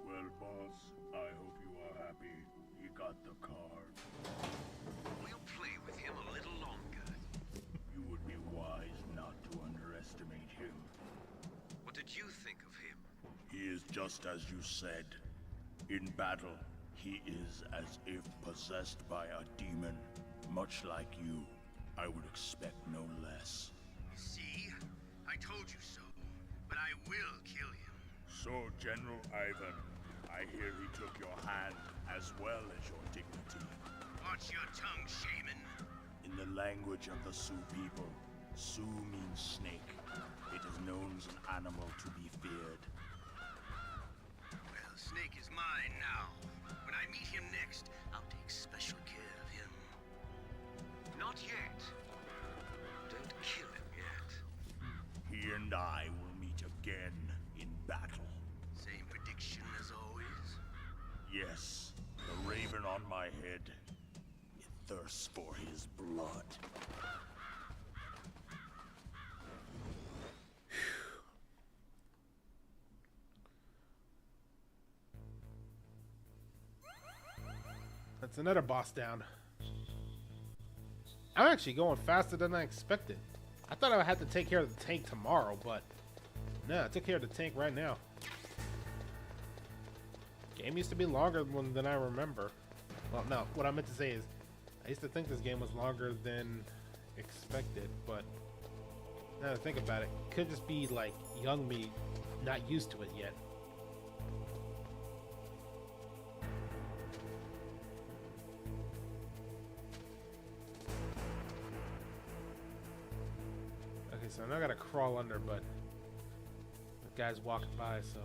Well, boss, I hope you are happy. You got the card. We'll play with him a little longer. You would be wise not to underestimate him. What did you think of him? He is just as you said. In battle, he is as if possessed by a demon. Much like you, I would expect no less. See? I told you so. But I will kill him. So, General Ivan, I hear he took your hand as well as your dignity. Watch your tongue, shaman. In the language of the Sioux people, Sioux means snake. It is known as an animal to be feared. Well, Snake is mine now. When I meet him next, I'll take special care of him. Not yet. Don't kill him yet. He and I will meet again in battle. Same prediction as always? Yes, the raven on my head. It thirsts for his blood. That's another boss down. I'm actually going faster than I expected. I thought I had to take care of the tank tomorrow, but no, I took care of the tank right now. Game used to be longer than I remember. Well, no, what I meant to say is, I used to think this game was longer than expected, but now that I think about it, could just be like young me not used to it yet. Okay, so now I gotta crawl under, but the guy's walking by, so.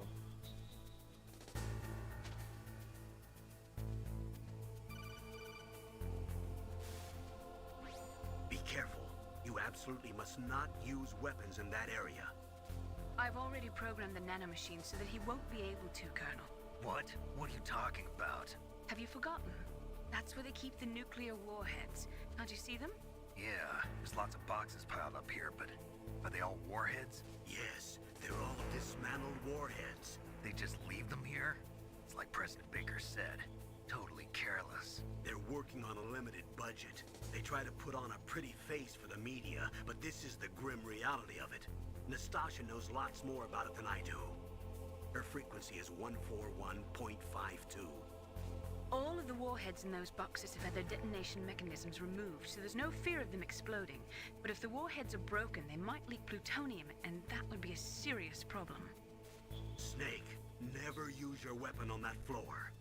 Be careful. You absolutely must not use weapons in that area. I've already programmed the nanomachine so that he won't be able to, Colonel. What? What are you talking about? Have you forgotten? That's where they keep the nuclear warheads. Can't you see them? Yeah, there's lots of boxes piled up here, but are they all warheads? Yes, they're all dismantled warheads. They just leave them here? It's like President Baker said. Totally careless. They're working on a limited budget. They try to put on a pretty face for the media, but this is the grim reality of it. Nastasha knows lots more about it than I do. Her frequency is 141.52. All of the warheads in those boxes have had their detonation mechanisms removed, so there's no fear of them exploding. But if the warheads are broken, they might leak plutonium, and that would be a serious problem. Snake, never use your weapon on that floor.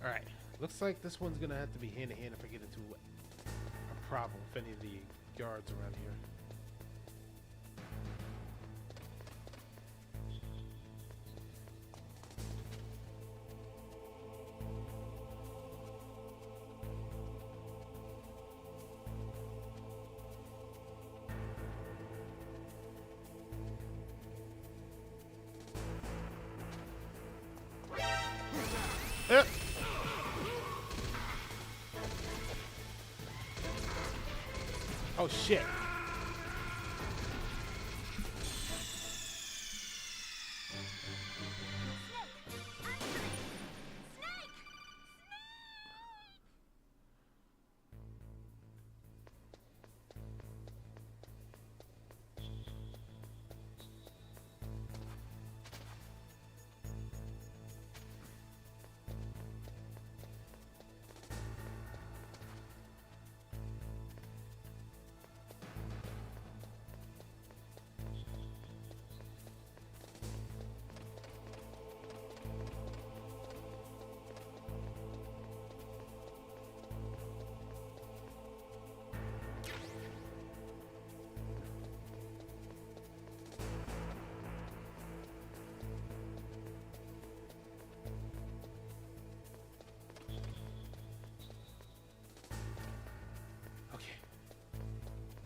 Alright, looks like this one's gonna have to be hand to hand if I get into a problem with any of the guards around here. Oh shit.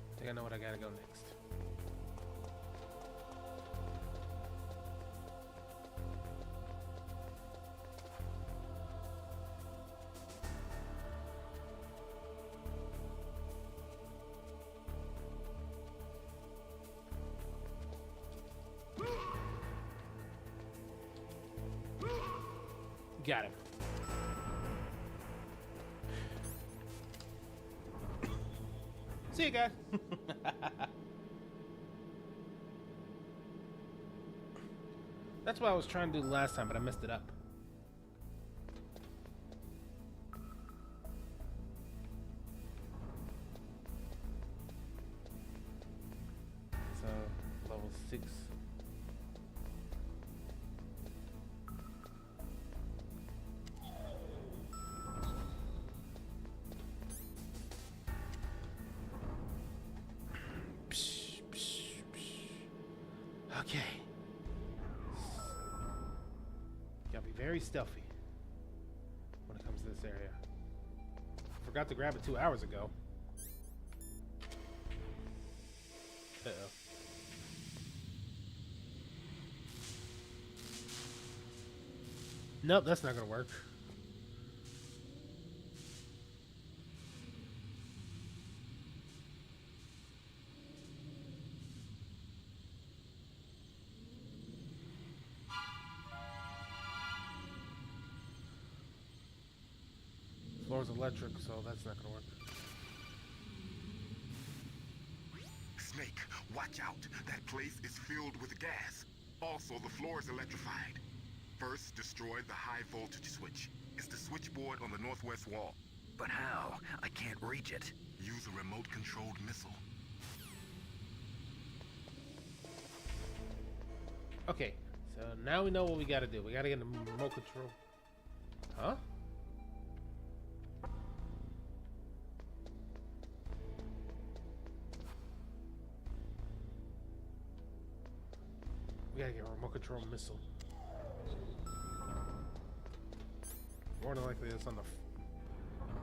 I think I know what I gotta go next. Got him. See you guys. That's what I was trying to do last time, but I messed it up. So, level 6. Okay. Gotta be very stealthy when it comes to this area. Forgot to grab it 2 hours ago. Uh-oh. Nope, that's not gonna work. Floor's electric, so that's not gonna work. Snake, watch out. That place is filled with gas. Also, the floor is electrified. First, destroy the high voltage switch. It's the switchboard on the northwest wall. But how? I can't reach it. Use a remote-controlled missile. Okay, so now we know what we gotta do. We gotta get the remote control. Huh? We gotta get a remote control missile. More than likely, it's on the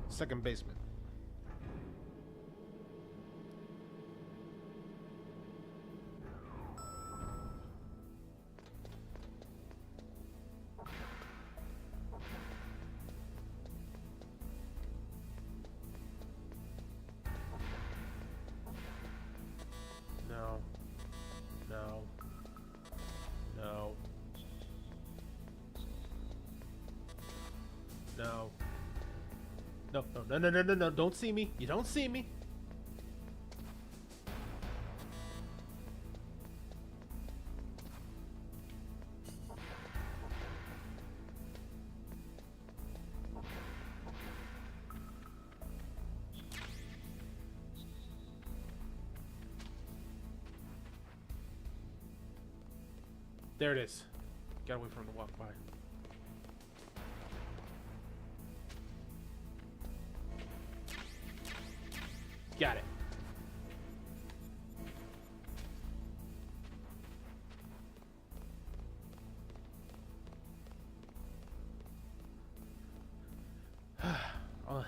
second basement. No. No. No. No. No, no, no, no, no, no, no. Don't see me. You don't see me. There it is. Gotta wait for him to walk by. Got it. Oh.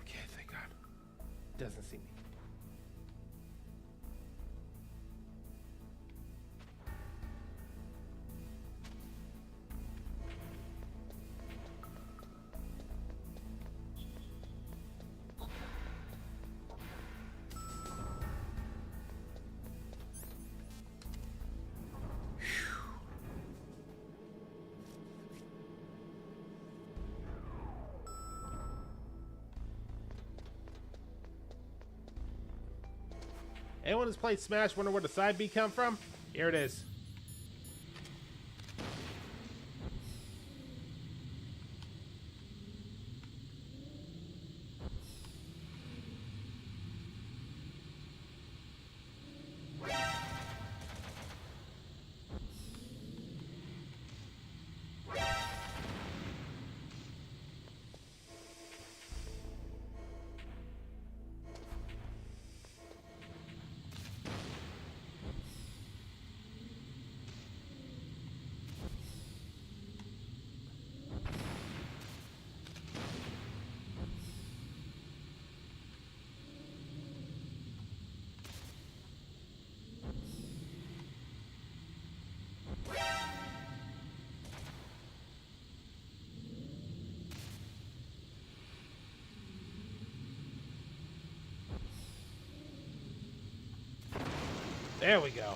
Okay, thank God. Doesn't see me. Anyone who's played Smash wonder where the side B come from? Here it is. There we go.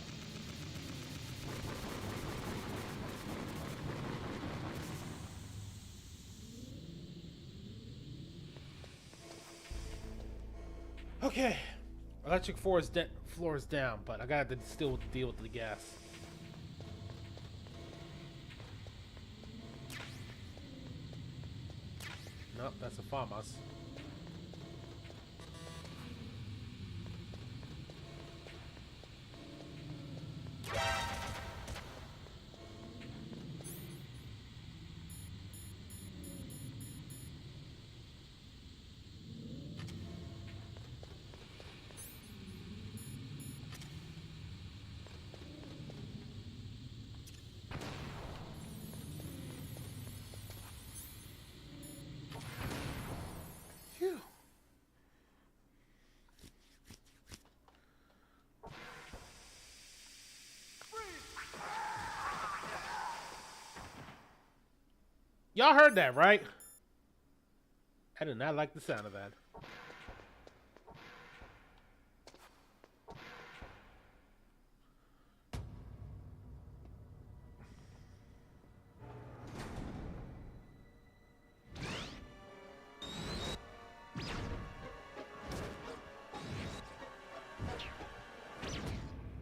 Okay. Electric floor is down, but I gotta still deal with the gas. Nope, that's a farmhouse. Y'all heard that, right? I did not like the sound of that.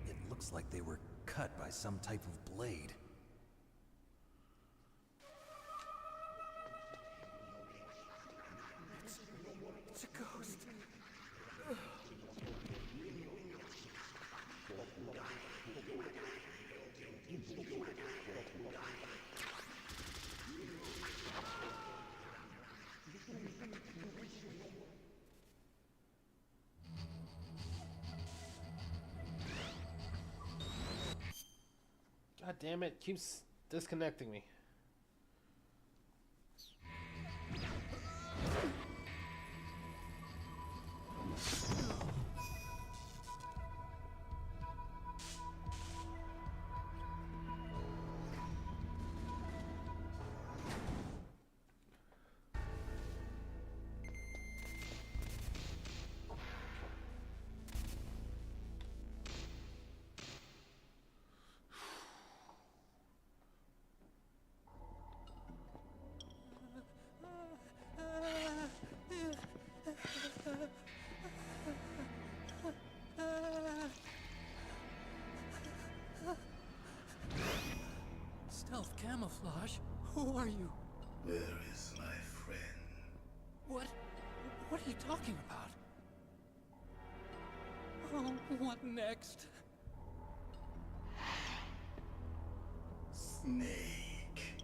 It looks like they were cut by some type of blade. It's a ghost. God damn it, keeps disconnecting me. Stealth camouflage? Who are you? Where is my friend? What are you talking about? Oh, what next? Snake.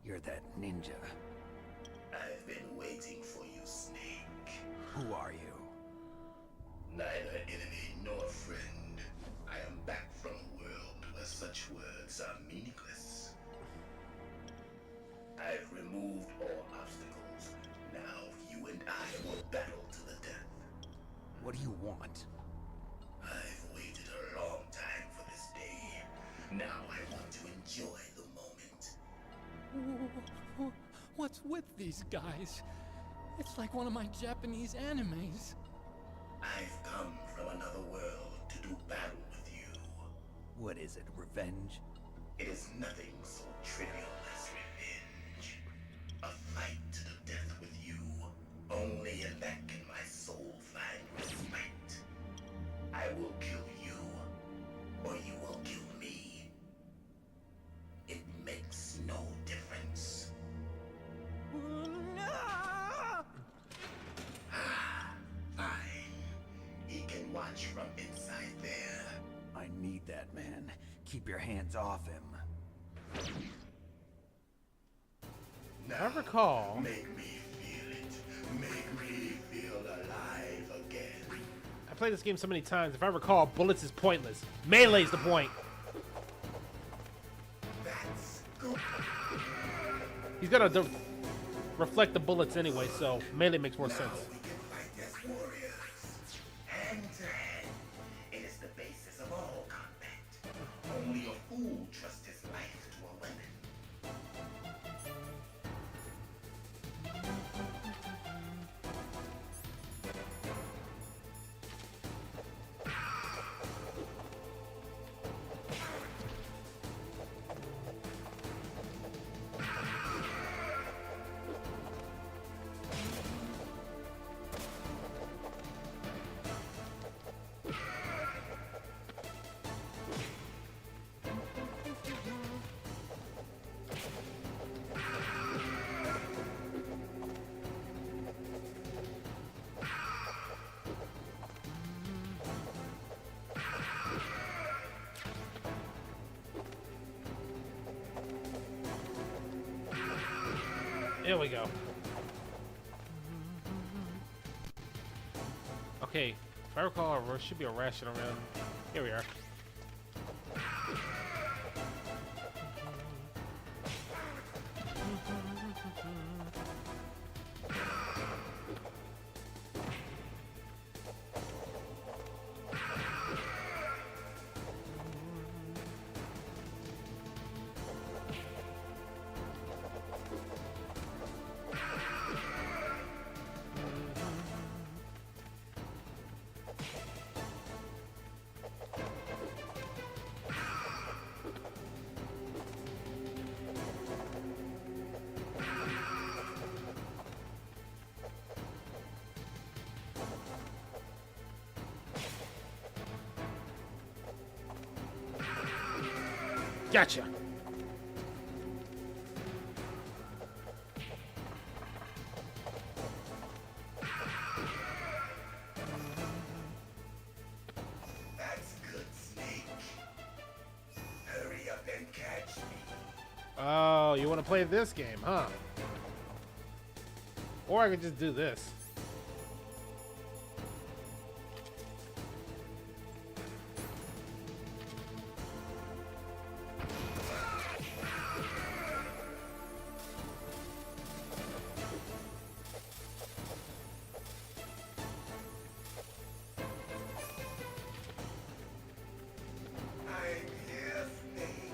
You're that ninja. I've been waiting for you, Snake. Who are you? Neither enemy nor friend. I am back from a world where such words are meaningless. I've removed all obstacles. Now you and I will battle to the death. What do you want? I've waited a long time for this day. Now I want to enjoy the moment. What's with these guys? It's like one of my Japanese animes. I've come from another world to do battle with you. What is it, revenge? It is nothing so trivial as revenge. A fight to the death with you. Only in that can my soul find respite. Keep your hands off him. If I recall, Make me feel it. Make me feel alive again. I played this game so many times. If I recall, bullets is pointless. Melee's the point. That's good. He's gonna reflect the bullets anyway, so melee makes more sense. We can fight as warriors. Hand to hand. It is the basis of all combat. Only a fool trusts his life to a weapon. There we go. Okay, if I recall, there should be a ration around. Here we are. Gotcha. That's good, Snake. Hurry up and catch me. Oh, you want to play this game, huh? Or I could just do this. I'm here, Snake.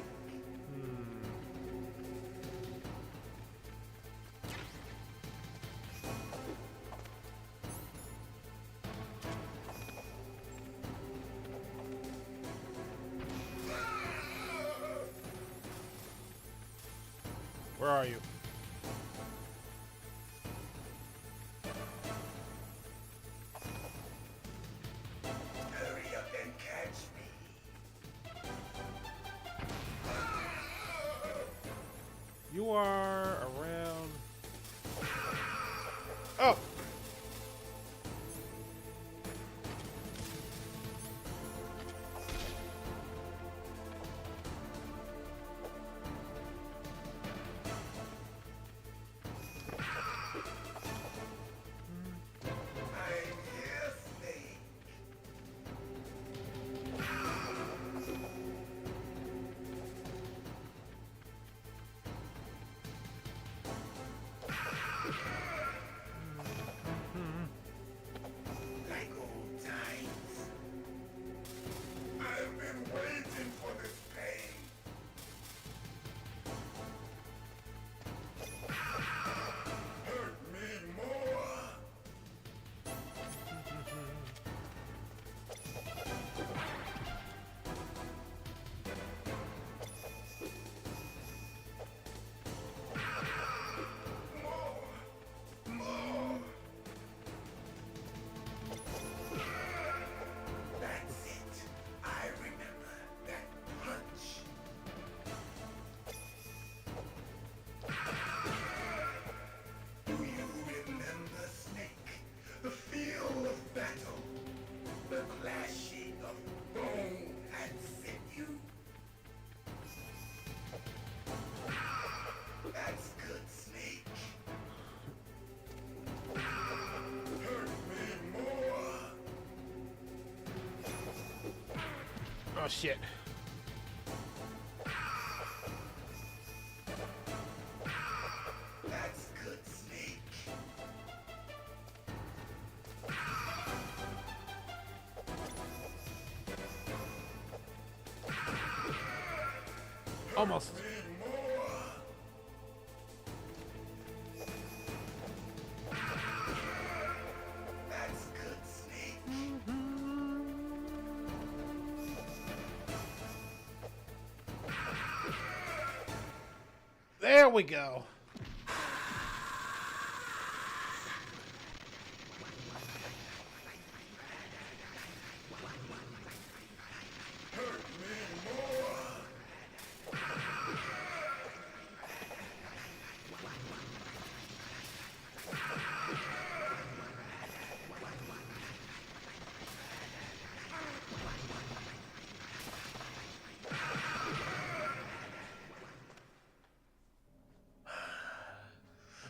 Where are you? Hurry up and catch me. You are around. Oh! I'm here, Snake. Oh shit. That's good, Snake. Almost. That's good, Snake. There we go.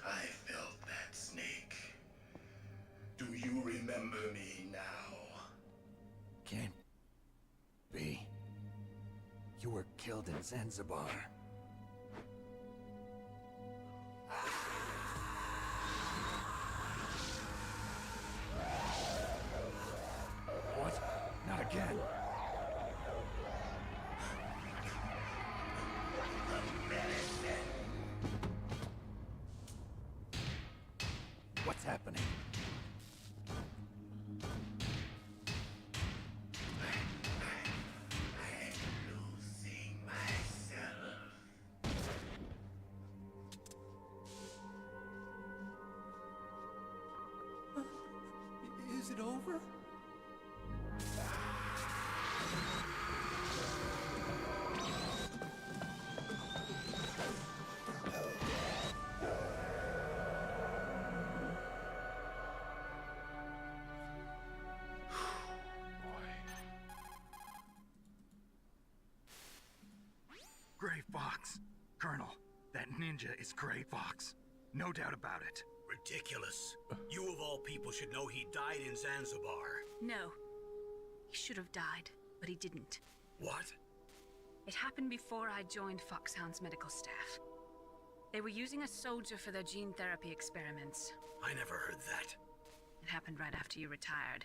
I felt that, Snake. Do you remember me now? Can't be. You were killed in Zanzibar. What? Not again. What's happening? Losing myself. Is it over? Gray Fox. Colonel, that ninja is Gray Fox. No doubt about it. Ridiculous. You of all people should know he died in Zanzibar. No. He should have died, but he didn't. What? It happened before I joined Foxhound's medical staff. They were using a soldier for their gene therapy experiments. I never heard that. It happened right after you retired.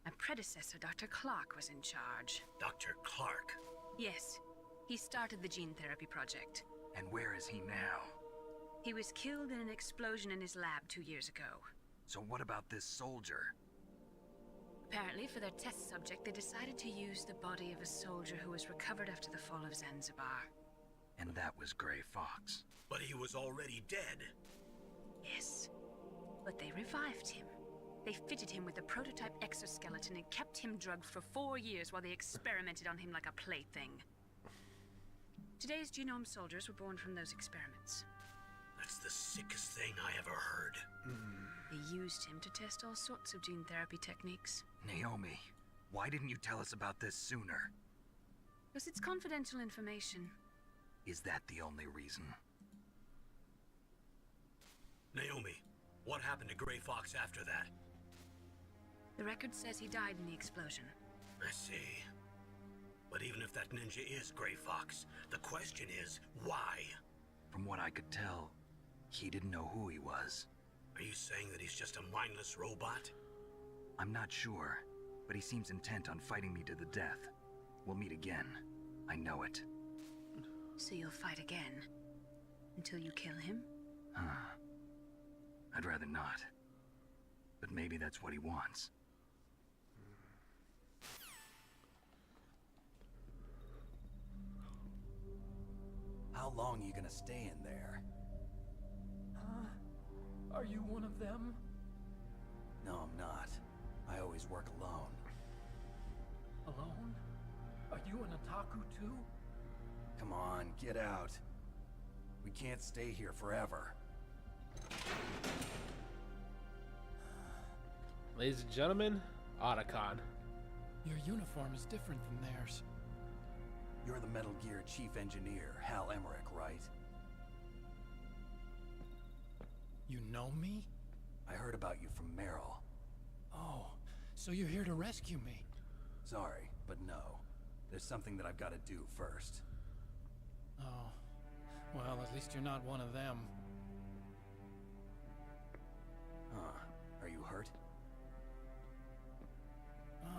My predecessor, Dr. Clark, was in charge. Dr. Clark? Yes. He started the gene therapy project. And where is he now? He was killed in an explosion in his lab 2 years ago. So what about this soldier? Apparently, for their test subject, they decided to use the body of a soldier who was recovered after the fall of Zanzibar. And that was Gray Fox. But he was already dead. Yes. But they revived him. They fitted him with a prototype exoskeleton and kept him drugged for 4 years while they experimented on him like a plaything. Today's genome soldiers were born from those experiments. That's the sickest thing I ever heard. They used him to test all sorts of gene therapy techniques. Naomi, why didn't you tell us about this sooner? Because it's confidential information. Is that the only reason? Naomi, what happened to Gray Fox after that? The record says he died in the explosion. I see. But even if that ninja is Gray Fox, the question is, why? From what I could tell, he didn't know who he was. Are you saying that he's just a mindless robot? I'm not sure, but he seems intent on fighting me to the death. We'll meet again. I know it. So you'll fight again? Until you kill him? I'd rather not. But maybe that's what he wants. How long are you gonna stay in there? Are you one of them? No, I'm not. I always work alone. Alone? Are you an otaku too? Come on, get out. We can't stay here forever. Ladies and gentlemen, Otacon. Your uniform is different than theirs. You're the Metal Gear Chief Engineer, Hal Emmerich, right? You know me? I heard about you from Meryl. Oh, so you're here to rescue me? Sorry, but no. There's something that I've got to do first. Oh. Well, at least you're not one of them. Huh. Are you hurt?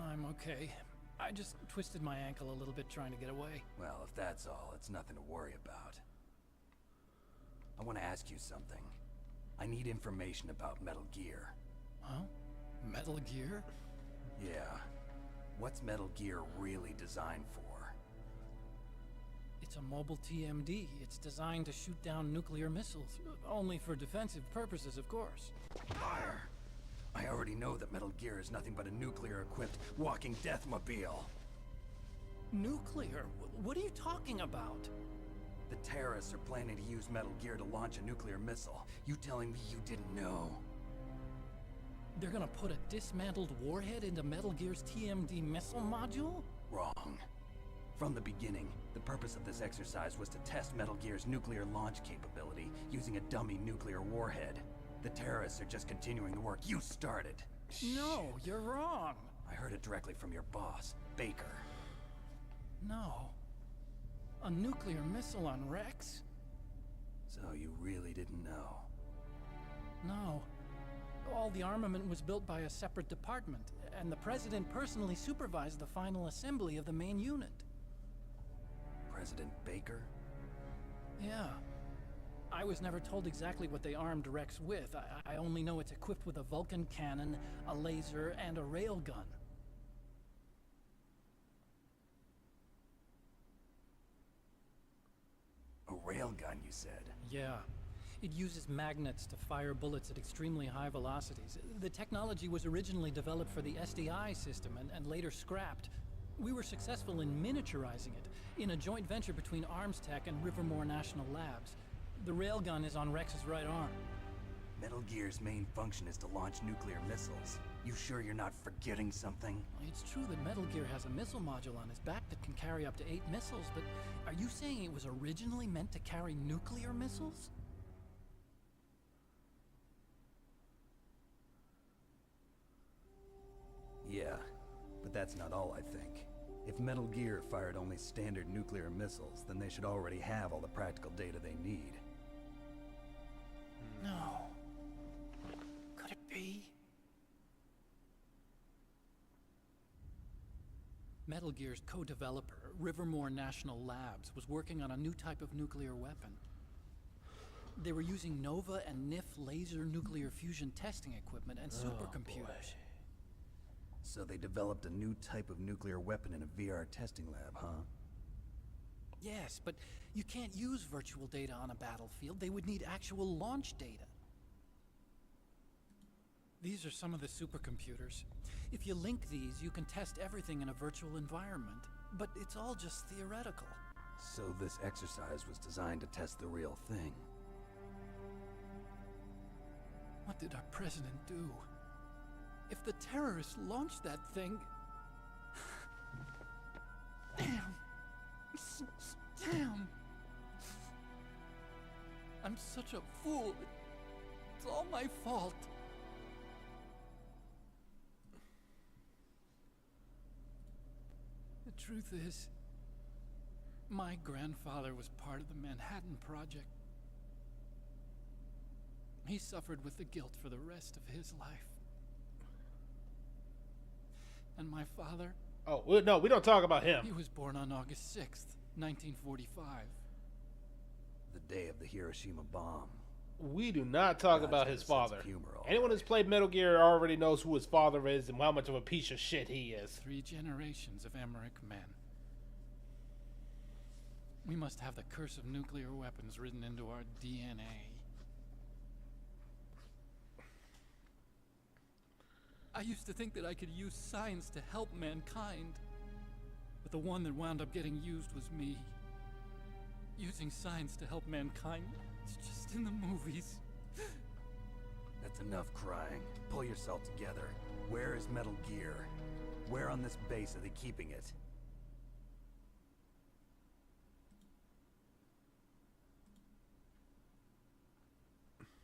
I'm okay. I just twisted my ankle a little bit trying to get away. Well, if that's all, it's nothing to worry about. I want to ask you something. I need information about Metal Gear. Huh? Metal Gear? Yeah. What's Metal Gear really designed for? It's a mobile TMD. It's designed to shoot down nuclear missiles. Only for defensive purposes, of course. Liar. I already know that Metal Gear is nothing but a nuclear-equipped walking deathmobile. Nuclear? What are you talking about? The terrorists are planning to use Metal Gear to launch a nuclear missile. You telling me you didn't know? They're gonna put a dismantled warhead into Metal Gear's TMD missile module? Wrong. From the beginning, the purpose of this exercise was to test Metal Gear's nuclear launch capability using a dummy nuclear warhead. The terrorists are just continuing the work you started. No, you're wrong. I heard it directly from your boss, Baker. No. A nuclear missile on Rex? So you really didn't know? No. All the armament was built by a separate department, and the President personally supervised the final assembly of the main unit. President Baker? Yeah. I was never told exactly what they armed Rex with. I only know it's equipped with a Vulcan cannon, a laser, and a railgun. A railgun, you said? Yeah. It uses magnets to fire bullets at extremely high velocities. The technology was originally developed for the SDI system and later scrapped. We were successful in miniaturizing it, in a joint venture between Arms Tech and Rivermore National Labs. The railgun is on Rex's right arm. Metal Gear's main function is to launch nuclear missiles. You sure you're not forgetting something? It's true that Metal Gear has a missile module on its back that can carry up to 8 missiles, but are you saying it was originally meant to carry nuclear missiles? Yeah, but that's not all I think. If Metal Gear fired only standard nuclear missiles, then they should already have all the practical data they need. No. Could it be? Metal Gear's co-developer, Rivermore National Labs, was working on a new type of nuclear weapon. They were using Nova and NIF laser nuclear fusion testing equipment and supercomputers. So they developed a new type of nuclear weapon in a VR testing lab, huh? Yes, but you can't use virtual data on a battlefield. They would need actual launch data. These are some of the supercomputers. If you link these, you can test everything in a virtual environment. But it's all just theoretical. So this exercise was designed to test the real thing. What did our president do? If the terrorists launched that thing... Damn. Damn. I'm such a fool. It's all my fault. The truth is, my grandfather was part of the Manhattan Project. He suffered with the guilt for the rest of his life. And my father... Oh, no, we don't talk about him. He was born on August 6th, 1945. The day of the Hiroshima bomb. We do not talk about his father. Humor, Anyone who's played Metal Gear already knows who his father is and how much of a piece of shit he is. 3 generations of Emmerich men. We must have the curse of nuclear weapons written into our DNA. I used to think that I could use science to help mankind. But the one that wound up getting used was me. Using science to help mankind, it's just in the movies. That's enough crying. Pull yourself together. Where is Metal Gear? Where on this base are they keeping it?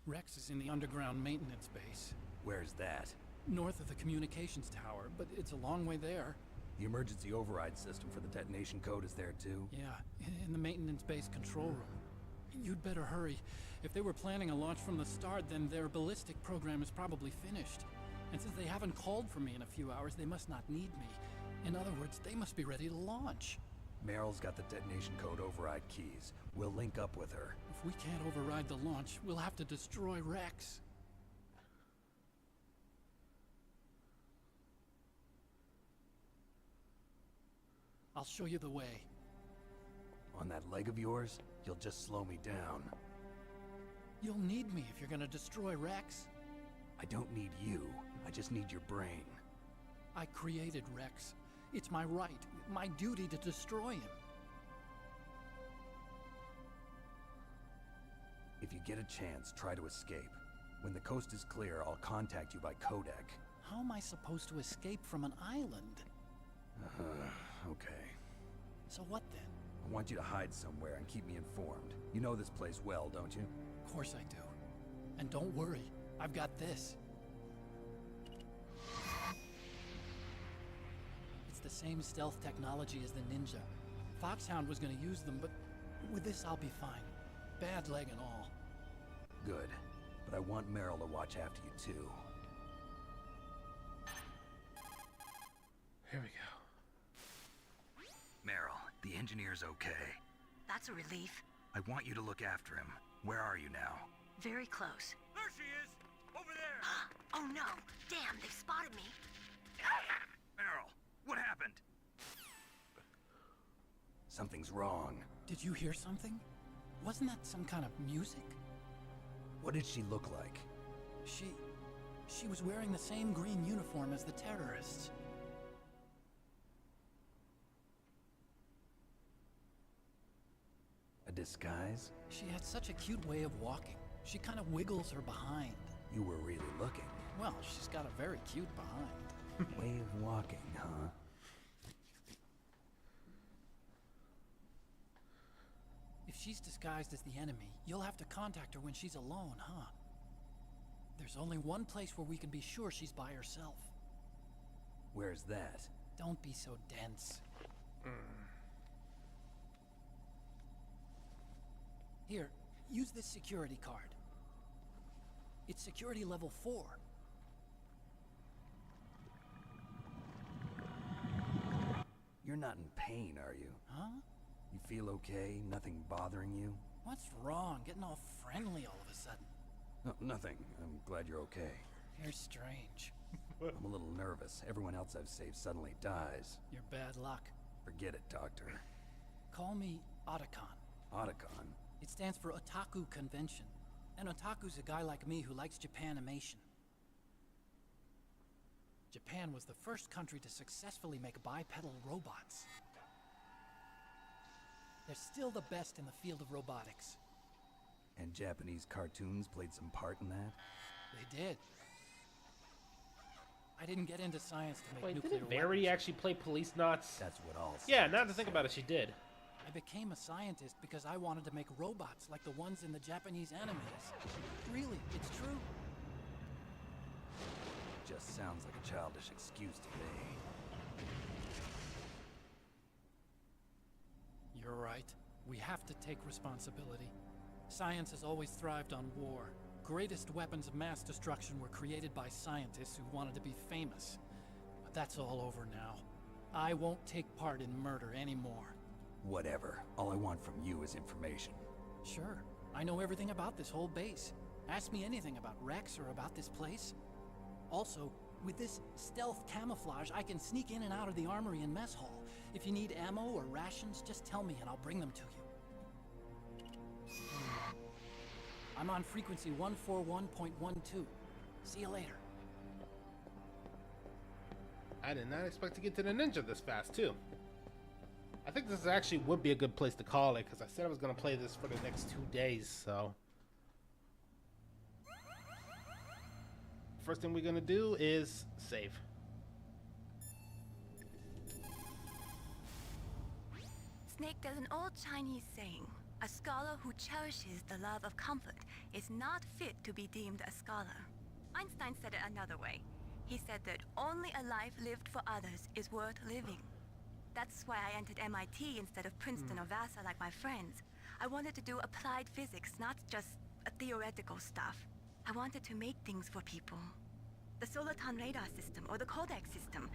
Rex is in the underground maintenance base. Where's that? North of the communications tower, but it's a long way there. The emergency override system for the detonation code is there too? Yeah, in the maintenance base control room. You'd better hurry. If they were planning a launch from the start, then their ballistic program is probably finished. And since they haven't called for me in a few hours, they must not need me. In other words, they must be ready to launch. Meryl's got the detonation code override keys. We'll link up with her. If we can't override the launch, we'll have to destroy Rex. I'll show you the way. On that leg of yours, you'll just slow me down. You'll need me if you're gonna destroy Rex. I don't need you. I just need your brain. I created Rex. It's my right, my duty to destroy him. If you get a chance, try to escape. When the coast is clear, I'll contact you by codec. How am I supposed to escape from an island? Okay. So what then? I want you to hide somewhere and keep me informed. You know this place well, don't you? Of course I do. And don't worry, I've got this. It's the same stealth technology as the Ninja. Foxhound was gonna use them, but with this I'll be fine. Bad leg and all. Good. But I want Meryl to watch after you too. Here we go. Meryl, the engineer's okay. That's a relief. I want you to look after him. Where are you now? Very close. There she is! Over there! Oh no! Damn, they've spotted me. Meryl, what happened? Something's wrong. Did you hear something? Wasn't that some kind of music? What did she look like? She was wearing the same green uniform as the terrorists. A disguise? She had such a cute way of walking. She kind of wiggles her behind. You were really looking. Well, she's got a very cute behind. Way of walking, huh? If she's disguised as the enemy, you'll have to contact her when she's alone, huh? There's only one place where we can be sure she's by herself. Where's that? Don't be so dense. Here, use this security card. It's security level 4. You're not in pain, are you? Huh? You feel okay? Nothing bothering you? What's wrong? Getting all friendly all of a sudden. No, nothing. I'm glad you're okay. You're strange. I'm a little nervous. Everyone else I've saved suddenly dies. You're bad luck. Forget it, Doctor. Call me Otacon. Otacon? It stands for Otaku Convention. An otaku's a guy like me who likes Japanimation. Japan was the first country to successfully make bipedal robots. They're still the best in the field of robotics. And Japanese cartoons played some part in that? They did. I didn't get into science to make Wait, nuclear didn't Verity weapons. actually play Police Knots? That's what all Yeah, now to think about it, she did. I became a scientist because I wanted to make robots like the ones in the Japanese animes. Really, it's true. Just sounds like a childish excuse to me. You're right. We have to take responsibility. Science has always thrived on war. Greatest weapons of mass destruction were created by scientists who wanted to be famous. But that's all over now. I won't take part in murder anymore. Whatever. All I want from you is information. Sure. I know everything about this whole base. Ask me anything about Rex or about this place. Also, with this stealth camouflage, I can sneak in and out of the armory and mess hall. If you need ammo or rations, just tell me and I'll bring them to you. I'm on frequency 141.12. See you later. I did not expect to get to the ninja this fast, too. I think this actually would be a good place to call it, because I said I was going to play this for the next 2 days, so... First thing we're going to do is save. Snake, there's an old Chinese saying. A scholar who cherishes the love of comfort is not fit to be deemed a scholar. Einstein said it another way. He said that only a life lived for others is worth living. That's why I entered MIT instead of Princeton or Vassar like my friends. I wanted to do applied physics, not just theoretical stuff. I wanted to make things for people. The Soliton radar system or the Codex system.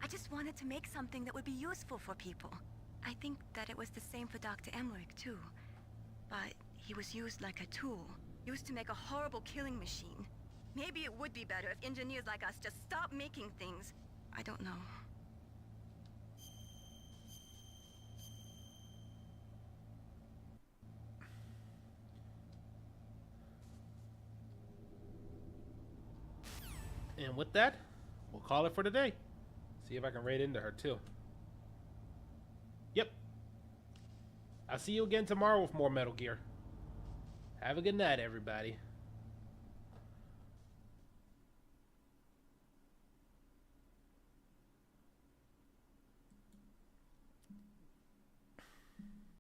I just wanted to make something that would be useful for people. I think that it was the same for Dr. Emmerich too. But he was used like a tool, used to make a horrible killing machine. Maybe it would be better if engineers like us just stopped making things. I don't know. And with that, we'll call it for today. See if I can raid into her too. Yep. I'll see you again tomorrow with more Metal Gear. Have a good night, everybody.